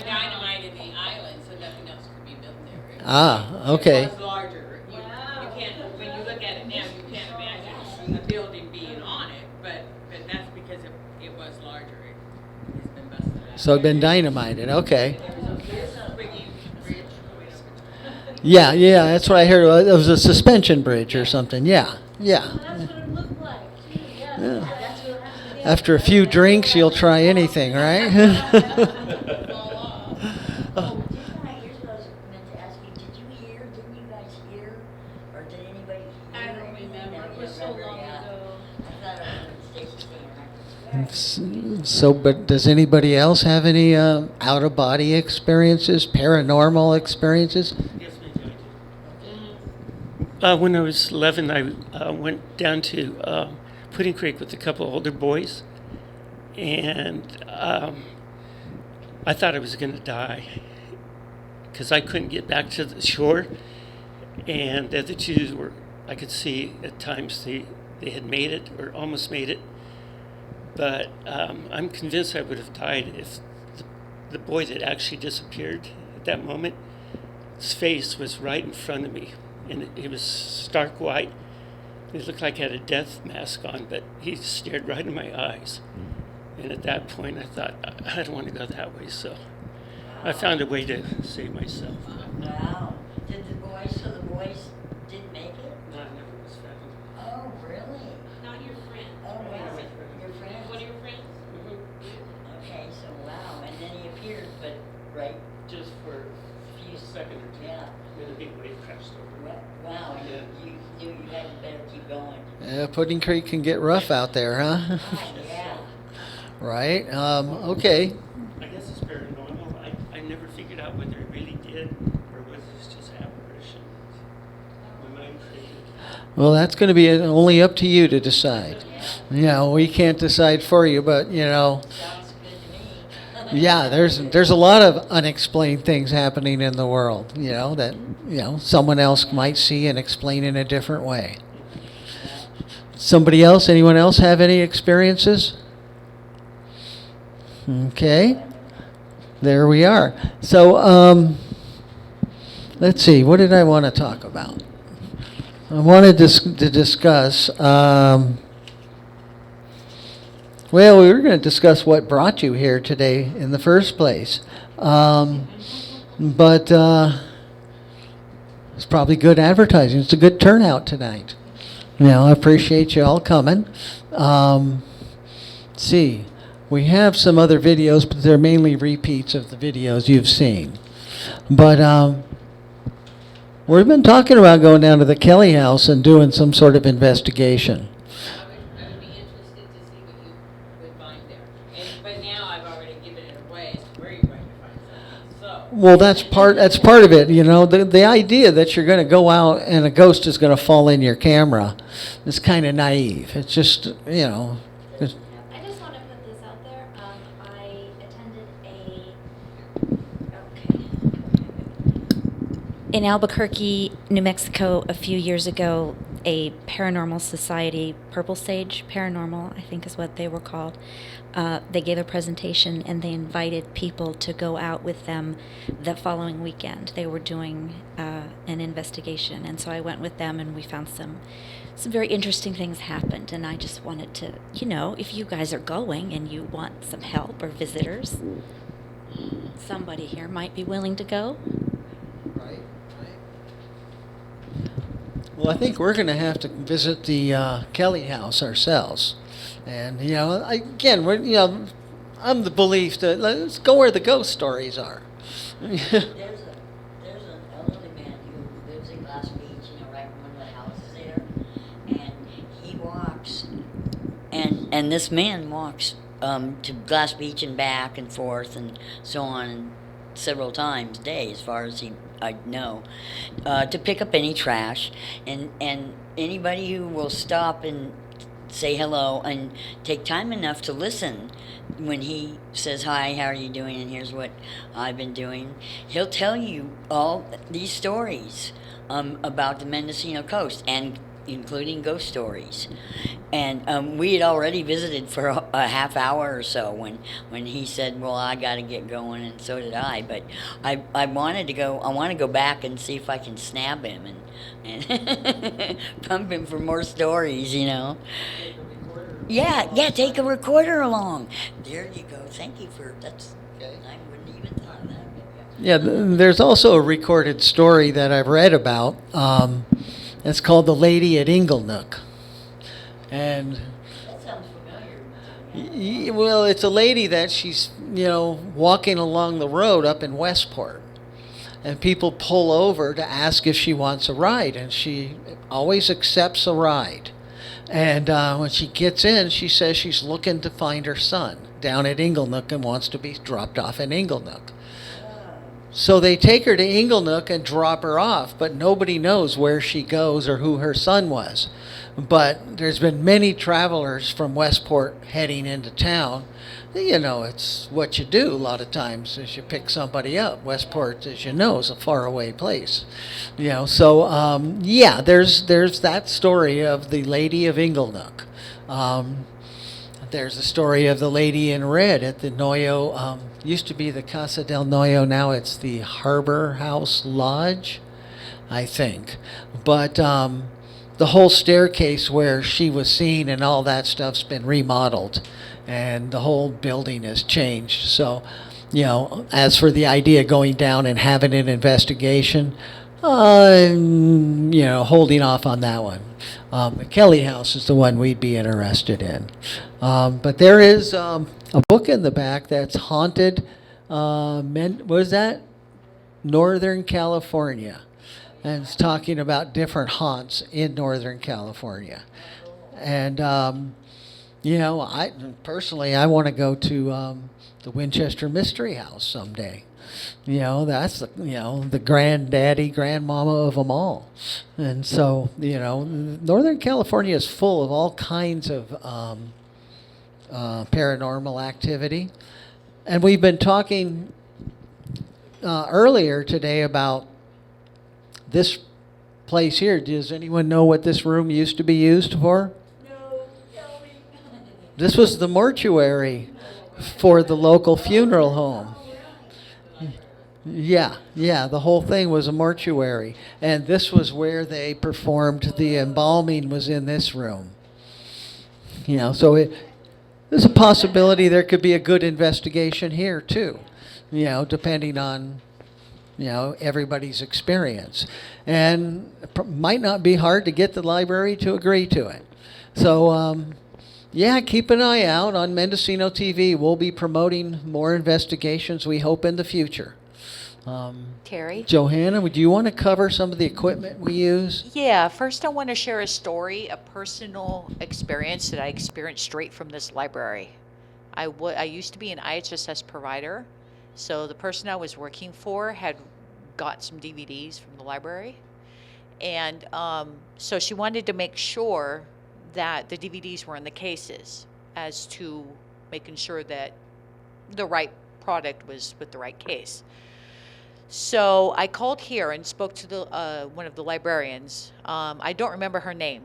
dynamited the island so nothing else could be built there. Ah, okay. It was larger. You can't, when you look at it now, you can't imagine a building being on it, but that's because it was larger. It's been busted out. So it'd been dynamited. Okay. There's a big bridge. Yeah, that's what I heard. It was a suspension bridge or something. Yeah. That's what it looked like, too. Yeah. After a few drinks, you'll try anything, right? Years ago, I was meant to ask you, did you hear? Didn't you guys hear? Or did anybody hear? I don't remember. It was so long ago. I thought it was when Stacy came. So, but does anybody else have any out-of-body experiences, paranormal experiences? Yes, maybe I do. When I was 11, I went down to Pudding Creek with a couple of older boys, and I thought I was going to die because I couldn't get back to the shore, and the other two were, I could see at times they had made it or almost made it, but I'm convinced I would have died if the boy that actually disappeared at that moment, his face was right in front of me, and it was stark white. It looked like he had a death mask on, but he stared right in my eyes. And at that point, I thought, I don't want to go that way, so I found a way to save myself. Wow. So the boys didn't make it? No, I never was found. Oh, really? Not your friend. Oh, wow. Your friend? One of your friends? Okay, so wow. And then he appeared, but right? Just for a few seconds or two. Yeah. Then a big wave crashed over. Wow. Yeah. You knew you had better keep going. Yeah, Pudding Creek can get rough out there, huh? Yeah. Right. Okay. I guess it's paranormal. I never figured out whether it really did or was this just apparition. My mind created. Well, that's going to be only up to you to decide. Yeah, we can't decide for you, but Yeah, there's a lot of unexplained things happening in the world, that someone else might see and explain in a different way. Somebody else, anyone else have any experiences? Okay. There we are. So, let's see, what did I want to talk about? I wanted to discuss, well, we were going to discuss what brought you here today in the first place. But it's probably good advertising. It's a good turnout tonight. I appreciate you all coming. Let's see. We have some other videos, but they're mainly repeats of the videos you've seen. But we've been talking about going down to the Kelly house and doing some sort of investigation. I would be interested to see what you would find there. But now I've already given it away as to where you're going to find something. So. Well, that's part of it. The idea that you're going to go out and a ghost is going to fall in your camera is kind of naive. It's just, it's, I just want to put this out there. I attended in Albuquerque, New Mexico, a few years ago, a paranormal society, Purple Sage Paranormal, I think is what they were called. They gave a presentation and they invited people to go out with them the following weekend. They were doing an investigation, and so I went with them, and we found some very interesting things happened. And I just wanted to, if you guys are going and you want some help or visitors, somebody here might be willing to go. Well, I think we're going to have to visit the Kelly house ourselves. And, I'm the belief that let's go where the ghost stories are. There's an elderly man who lives in Glass Beach, right when one of the houses there, and he walks, and this man walks to Glass Beach and back and forth and so on several times a day, as far as I know, to pick up any trash, and anybody who will stop and say hello and take time enough to listen when he says, "Hi, how are you doing? And here's what I've been doing." He'll tell you all these stories about the Mendocino coast, and including ghost stories. And we had already visited for a half hour or so when he said, "Well, I got to get going," and so did I. But I wanted to go. I want to go back and see if I can snab him and pump him for more stories. Yeah, take a recorder along. There you go. Thank you for that's. Okay. I wouldn't even thought of that. Yeah, there's also a recorded story that I've read about. It's called The Lady at Inglenook. And That sounds familiar. well, it's a lady that she's, walking along the road up in Westport. And people pull over to ask if she wants a ride, and she always accepts a ride. And when she gets in, she says she's looking to find her son down at Inglenook and wants to be dropped off in Inglenook. So they take her to Inglenook and drop her off, but nobody knows where she goes or who her son was. But there's been many travelers from Westport heading into town. It's what you do a lot of times is you pick somebody up. Westport, as you know, is a faraway place. So there's that story of the Lady of Inglenook. There's the story of the Lady in Red at the Noyo, used to be the Casa del Noyo, now it's the Harbor House Lodge, I think. But the whole staircase where she was seen and all that stuff's been remodeled, and the whole building has changed. So, as for the idea of going down and having an investigation, holding off on that one. The Kelly house is the one we'd be interested in. But there is a book in the back that's haunted, what is that? Northern California. And it's talking about different haunts in Northern California. And, I personally, I want to go to the Winchester Mystery House someday. That's the granddaddy, grandmama of them all. And so, Northern California is full of all kinds of paranormal activity. And we've been talking earlier today about this place here. Does anyone know what this room used to be used for? No, tell me. This was the mortuary for the local funeral home. Yeah, the whole thing was a mortuary. And this was where they performed the embalming, was in this room. So there's a possibility there could be a good investigation here too, depending on, everybody's experience. And it might not be hard to get the library to agree to it. So, keep an eye out on Mendocino TV. We'll be promoting more investigations, we hope, in the future. Terry? Johanna, would you want to cover some of the equipment we use? Yeah, first I want to share a story, a personal experience that I experienced straight from this library. I used to be an IHSS provider, so the person I was working for had got some DVDs from the library. And so she wanted to make sure that the DVDs were in the cases, as to making sure that the right product was with the right case. So I called here and spoke to the one of the librarians. I don't remember her name.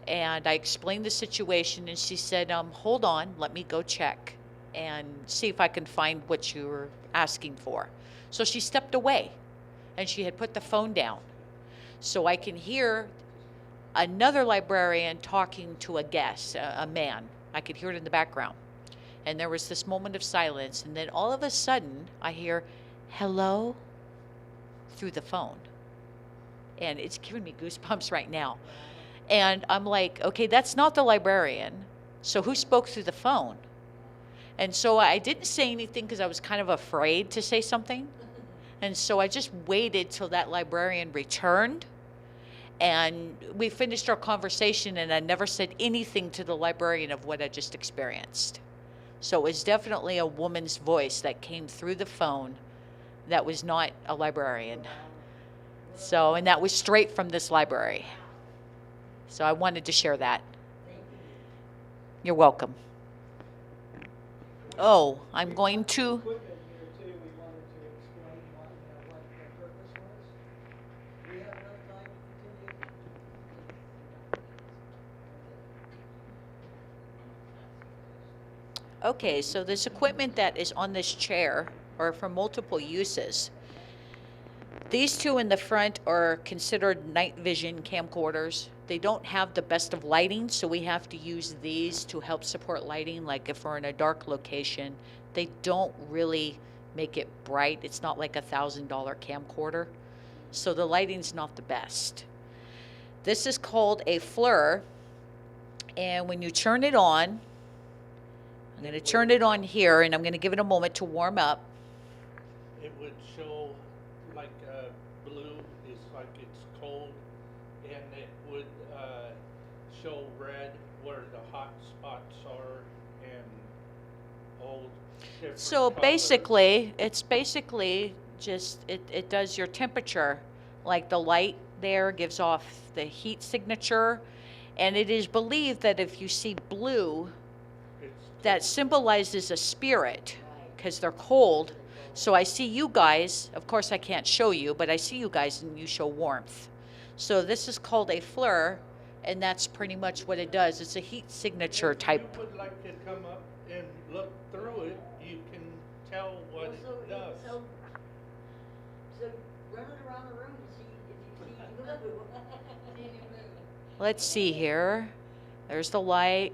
And I explained the situation, and she said, hold on, let me go check and see if I can find what you were asking for. So she stepped away, and she had put the phone down. So I can hear another librarian talking to a guest, a man. I could hear it in the background. And there was this moment of silence, and then all of a sudden I hear, hello, through the phone. And it's giving me goosebumps right now. And I'm like, okay, that's not the librarian. So who spoke through the phone? And so I didn't say anything because I was kind of afraid to say something. And so I just waited till that librarian returned. And we finished our conversation, and I never said anything to the librarian of what I just experienced. So it was definitely a woman's voice that came through the phone that was not a librarian. So, and that was straight from this library. So I wanted to share that. You're welcome. Oh, I'm going to... Okay, so this equipment that is on this chair are for multiple uses. These two in the front are considered night vision camcorders. They don't have the best of lighting, so we have to use these to help support lighting, like if we're in a dark location. They don't really make it bright. It's not like $1,000 camcorder, so the lighting's not the best. This is called a FLIR, and when you turn it on, I'm going to turn it on here, and I'm going to give it a moment to warm up. It would show like blue is like it's cold, and it would show red where the hot spots are, and all different So colors. basically, it's basically just, it does your temperature. Like the light there gives off the heat signature, and it is believed that if you see blue, that symbolizes a spirit, because they're cold. So I see you guys, of course I can't show you, but I see you guys and you show warmth. So this is called a FLIR, and that's pretty much what it does. It's a heat signature type. If you would like to come up and look through it, you can tell what it does. So run it around the room and see if you see blue. Let's see here. There's the light.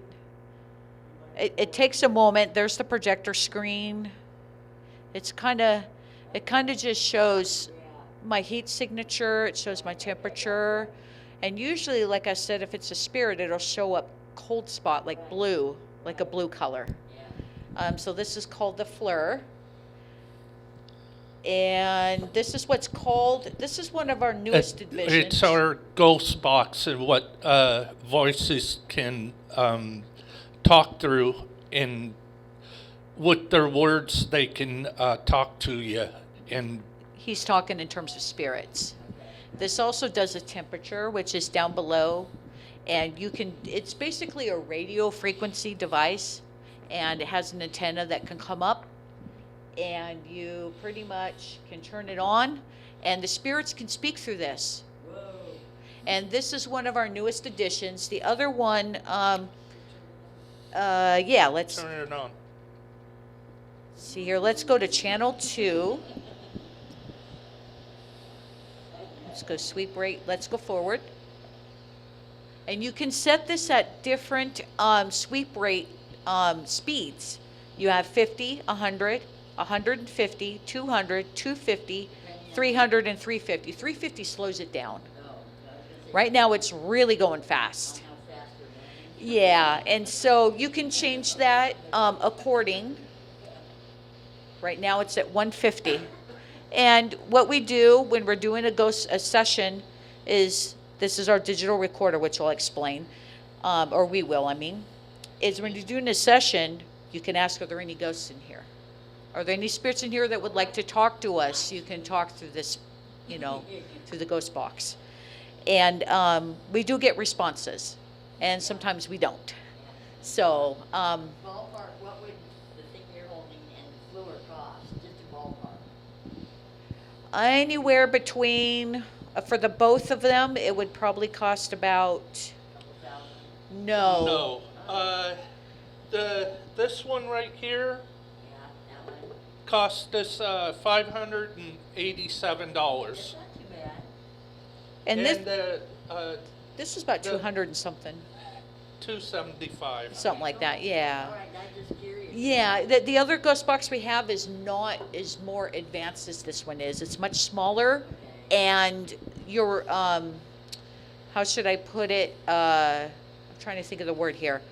It takes a moment. There's the projector screen. It kind of just shows my heat signature. It shows my temperature. And usually, like I said, if it's a spirit, it'll show up cold spot like blue, like a blue color. So this is called the FLIR. And this is what's called, this is one of our newest divisions. It's our ghost box, and what voices can talk through, and with their words they can talk to you. And he's talking in terms of spirits. This also does a temperature, which is down below, and you can, it's basically a radio frequency device, and it has an antenna that can come up and you pretty much can turn it on, and the spirits can speak through this. And this is one of our newest additions. The other one, let's Turn it on. see here. Let's go to channel 2. Let's go sweep rate. Let's go forward. And you can set this at different sweep rate speeds. You have 50, 100, 150, 200, 250, 300, and 350. 350 slows it down. Right now it's really going fast. Yeah, and so you can change that according. Right now it's at 150. And what we do when we're doing a session is, this is our digital recorder, which I'll explain, or we will, I mean, is when you're doing a session, you can ask, are there any ghosts in here? Are there any spirits in here that would like to talk to us? You can talk through this, through the ghost box. And we do get responses, and sometimes we don't. So, Ballpark, what would the thing you're holding and the fluid cost? Just a ballpark. Anywhere between, for the both of them, it would probably cost about. No. This one right here cost us $587. And this is about 200 and something. 275. Something like that, yeah. Yeah, the other ghost box we have is more advanced as this one is. It's much smaller, and your how should I put it? I'm trying to think of the word here.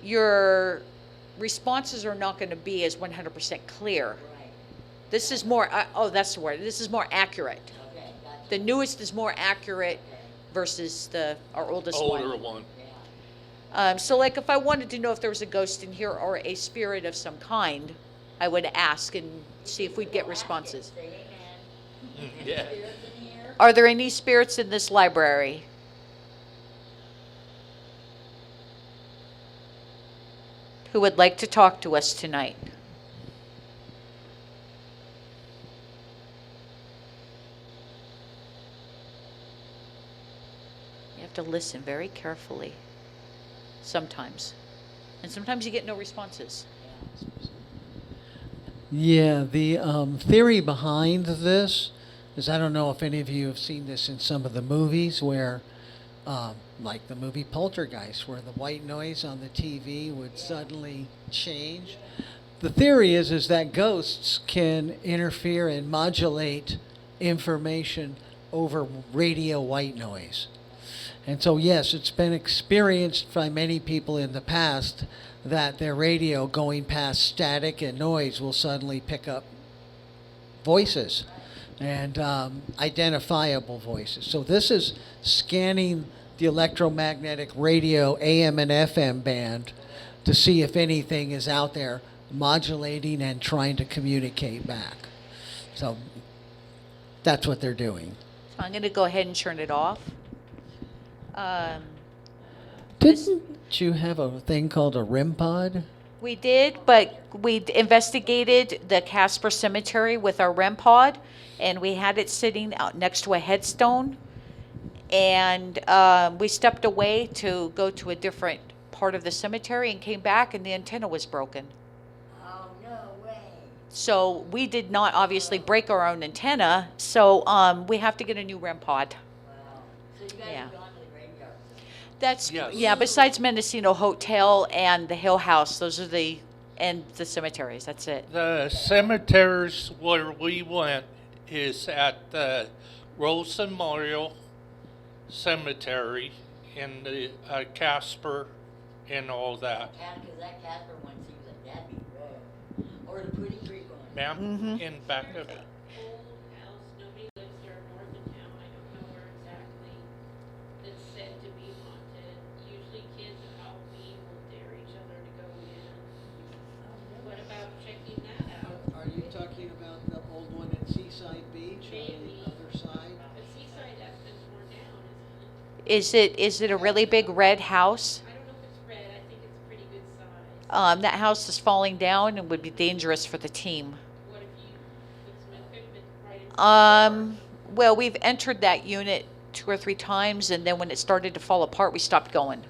Your responses are not going to be as 100% clear. This is more. That's the word. This is more accurate. The newest is more accurate versus our oldest one. Older one. So like if I wanted to know if there was a ghost in here or a spirit of some kind, I would ask and see if we'd get responses. Yeah. Are there any spirits in this library? Who would like to talk to us tonight? You have to listen very carefully. Sometimes. And sometimes you get no responses. Yeah, the theory behind this is, I don't know if any of you have seen this in some of the movies where, like the movie Poltergeist, where the white noise on the TV would suddenly change. The theory is that ghosts can interfere and modulate information over radio white noise. And so, yes, it's been experienced by many people in the past that their radio going past static and noise will suddenly pick up voices and identifiable voices. So this is scanning the electromagnetic radio AM and FM band to see if anything is out there modulating and trying to communicate back. So that's what they're doing. So I'm going to go ahead and turn it off. Didn't you have a thing called a REM pod? We did, but we investigated the Casper Cemetery with our REM pod, and we had it sitting out next to a headstone. And we stepped away to go to a different part of the cemetery and came back, and the antenna was broken. Oh, no way. So we did not obviously break our own antenna, so we have to get a new REM pod. Wow. So you guys have gone to the graveyard? That's, Yes. yeah, besides Mendocino Hotel and the Hill House, those are and the cemeteries, that's it. The cemeteries where we went is at the Rose Memorial Cemetery in the Casper and all that. Because that Casper one seems like that'd be good. Or the Pretty Creek one. Ma'am, in back of it. Old house, nobody lives there north of town, I don't know where exactly. It's said to be haunted. Usually kids at Halloween will dare each other to go in. What about checking that out? Are you talking about the old one at Seaside Beach on the other side? But Seaside, that's been torn down, isn't it? Is it a really big red house? I don't know if it's red, I think it's a pretty good size. that house is falling down and would be dangerous for the team. Well, we've entered that unit 2 or 3 times, and then when it started to fall apart, we stopped going.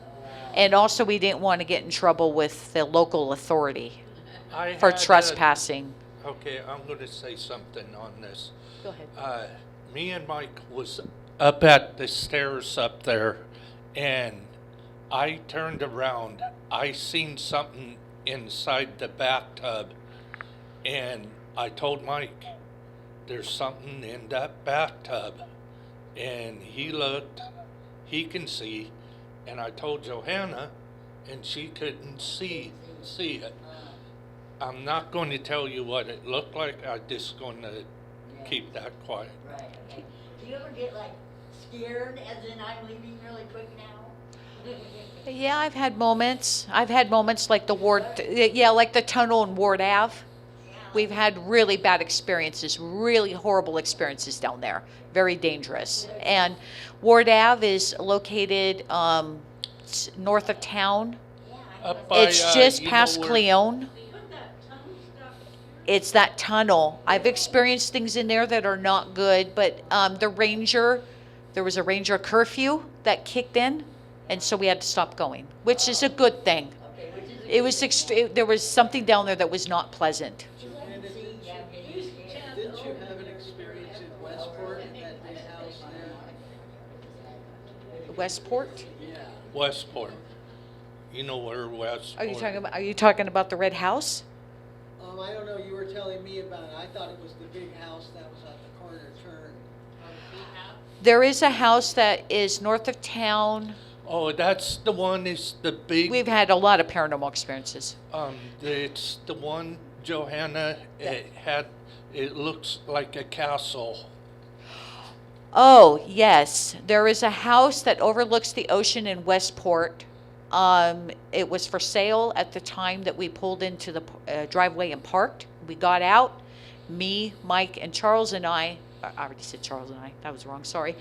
And also, we didn't want to get in trouble with the local authority for trespassing. Okay, I'm going to say something on this. Go ahead. Me and Mike was up at the stairs up there, and I turned around. I seen something inside the bathtub, and I told Mike, there's something in that bathtub. And he looked, he can see, and I told Johanna, and she couldn't see it. I'm not going to tell you what it looked like. I'm just going to keep that quiet. Right, okay. Do you ever get like scared as in I'm leaving really quick now? Yeah, I've had moments. I've had moments like like the tunnel in Ward Ave. We've had really bad experiences, really horrible experiences down there. Very dangerous. And Ward Ave is located north of town. Up by, It's just past Cleone. It's that tunnel. I've experienced things in there that are not good, but there was a ranger curfew that kicked in, and so we had to stop going, which is a good thing. It was there was something down there that was not pleasant. Didn't you have an experience in Westport at that big house there? Westport? Yeah. Westport. You know where Westport? Are you talking about the red house? I don't know. You were telling me about it. I thought it was the big house that was at the corner turn. There is a house that is north of town. Oh, that's the one. Is the big. We've had a lot of paranormal experiences. It's the one, Johanna. It looks like a castle. Oh yes, there is a house that overlooks the ocean in Westport. It was for sale at the time that we pulled into the driveway and parked. We got out, me, Mike, and Charles and I already said Charles and I, that was wrong, sorry,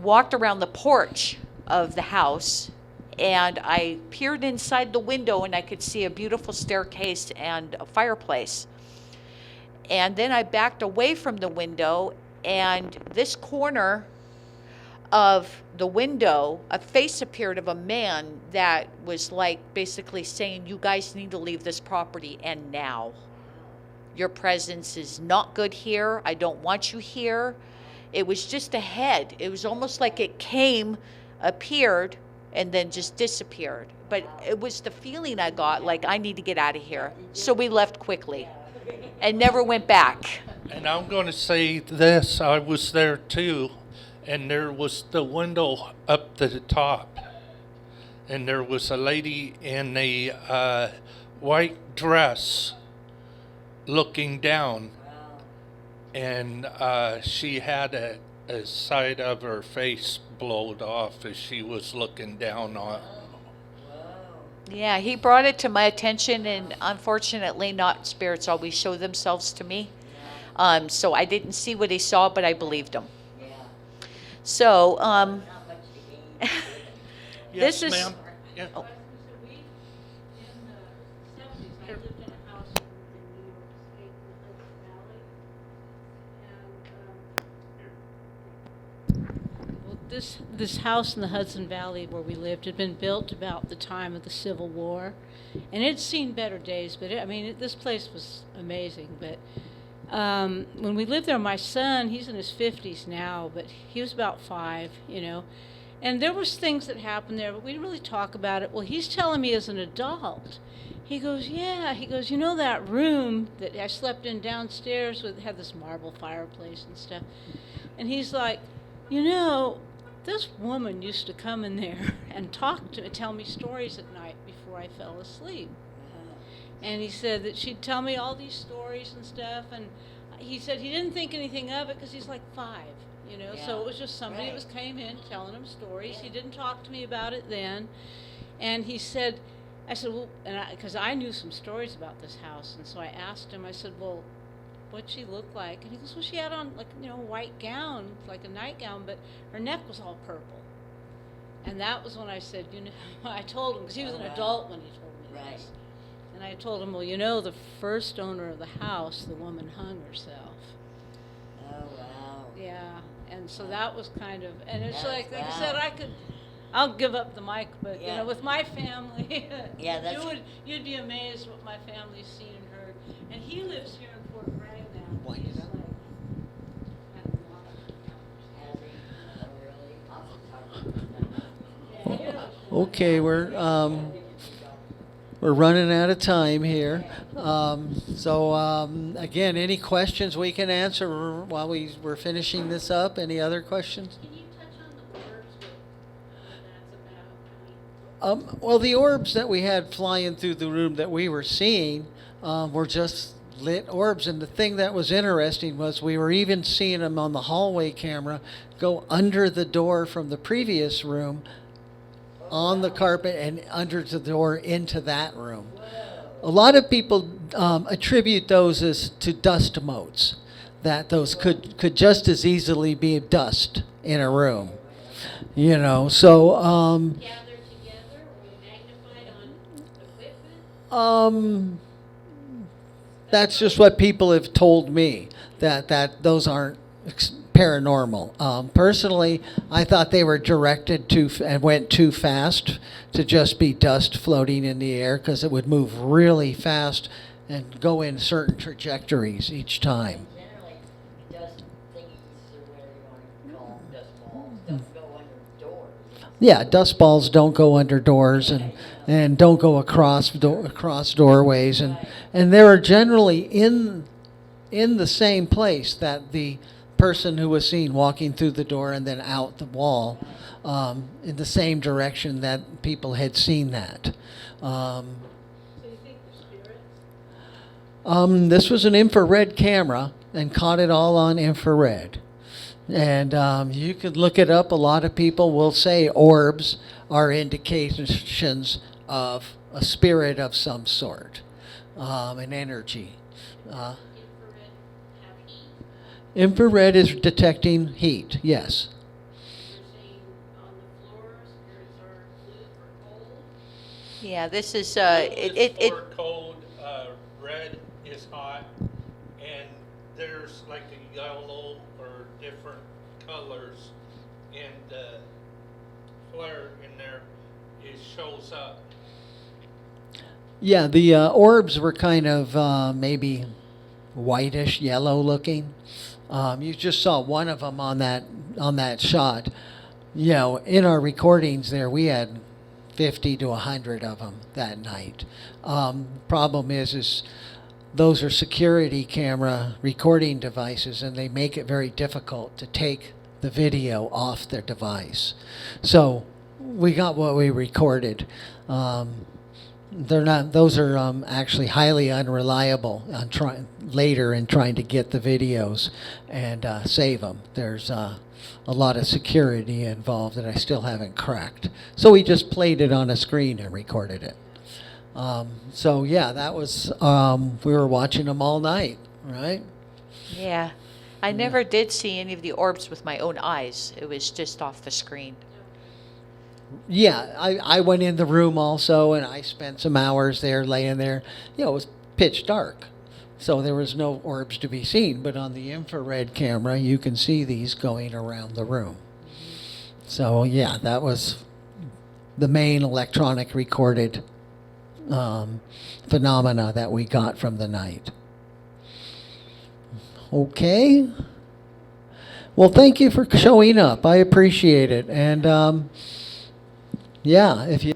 walked around the porch of the house, and I peered inside the window and I could see a beautiful staircase and a fireplace. And then I backed away from the window, and this corner of the window, a face appeared of a man that was like basically saying, you guys need to leave this property, and now. Your presence is not good here. I don't want you here. It was just a head. It was almost like it came, appeared, and then just disappeared. But it was the feeling I got, like, I need to get out of here. So we left quickly and never went back. And I'm going to say this, I was there too. And there was the window up to the top. And there was a lady in a white dress looking down. And she had a side of her face blowed off as she was looking down on. Yeah, he brought it to my attention, and unfortunately, not spirits always show themselves to me. So I didn't see what he saw, but I believed him. So, Yes, this is. ma'am. Yeah. Oh. This house in the Hudson Valley where we lived had been built about the time of the Civil War, and it's seen better days. But this place was amazing. But when we lived there, my son, he's in his 50s now, but he was about 5, and there was things that happened there, but we didn't really talk about it. Well, he's telling me as an adult, he goes, that room that I slept in downstairs had this marble fireplace and stuff, and he's like, this woman used to come in there and tell me stories at night before I fell asleep. And he said that she'd tell me all these stories and stuff, and he said he didn't think anything of it because he's like 5, so it was just somebody that came in telling him stories. He didn't talk to me about it then. And I said, well, because I knew some stories about this house, and so I asked him, I said, well, what'd she look like? And he goes, well, she had on a white gown, like a nightgown, but her neck was all purple. And that was when I said, I told him, because he was an adult when he told me this. And I told him, well, you know, the first owner of the house, the woman hung herself. Oh, wow. Yeah, and so that was kind of, and it's That's- like I wow. said, I'll give up the mic, but you Yeah. know, with my family, Yeah, that's- you'd be amazed what my family's seen and heard. And he lives here in Fort Bragg now. He's like, had a lot of Has he? Oh, really? I'll have to talk to him. Okay, we're running out of time here. Again, any questions we can answer while we're finishing this up? Any other questions? Can you touch on the orbs, what that's about? Well, the orbs that we had flying through the room that we were seeing were just lit orbs. And the thing that was interesting was we were even seeing them on the hallway camera go under the door from the previous room on the carpet and under the door into that room. A lot of people attribute those as to dust motes, that those could just as easily be dust in a room. You know, so Gathered together or magnified on equipment? That's just what people have told me, that those aren't paranormal. Personally, I thought they were directed and went too fast to just be dust floating in the air, because it would move really fast and go in certain trajectories each time. Generally, dust thingies, or whatever you want to call them, dust balls, don't go under doors. Yeah, dust balls don't go under doors and don't go across doorways, and they are generally in the same place that the person who was seen walking through the door and then out the wall, in the same direction that people had seen that. So you think they're spirits? This was an infrared camera and caught it all on infrared. And you could look it up. A lot of people will say orbs are indications of a spirit of some sort, an energy. Infrared have heat? Infrared is detecting heat, yes. You're saying on the floor, spirits are blue or cold? Yeah, this is Blue is for cold, red is hot, and there's like a yellow or different colors, and the flare in there shows up. Yeah, the orbs were kind of maybe whitish yellow looking. You just saw one of them on that shot. You know, in our recordings there, we had 50 to 100 of them that night. Problem is those are security camera recording devices, and they make it very difficult to take the video off their device. So we got what we recorded. Those are actually highly unreliable later in trying to get the videos and save them. There's a lot of security involved that I still haven't cracked. So we just played it on a screen and recorded it. So yeah, that was, we were watching them all night, right? Yeah. I never did see any of the orbs with my own eyes. It was just off the screen. Yeah, I went in the room also, and I spent some hours there laying there. You know, it was pitch dark, so there was no orbs to be seen. But on the infrared camera, you can see these going around the room. So yeah, that was the main electronic recorded phenomena that we got from the night. Okay. Well, thank you for showing up. I appreciate it. And yeah, if you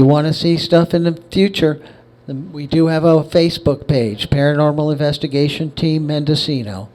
want to see stuff in the future, we do have a Facebook page, Paranormal Investigation Team Mendocino.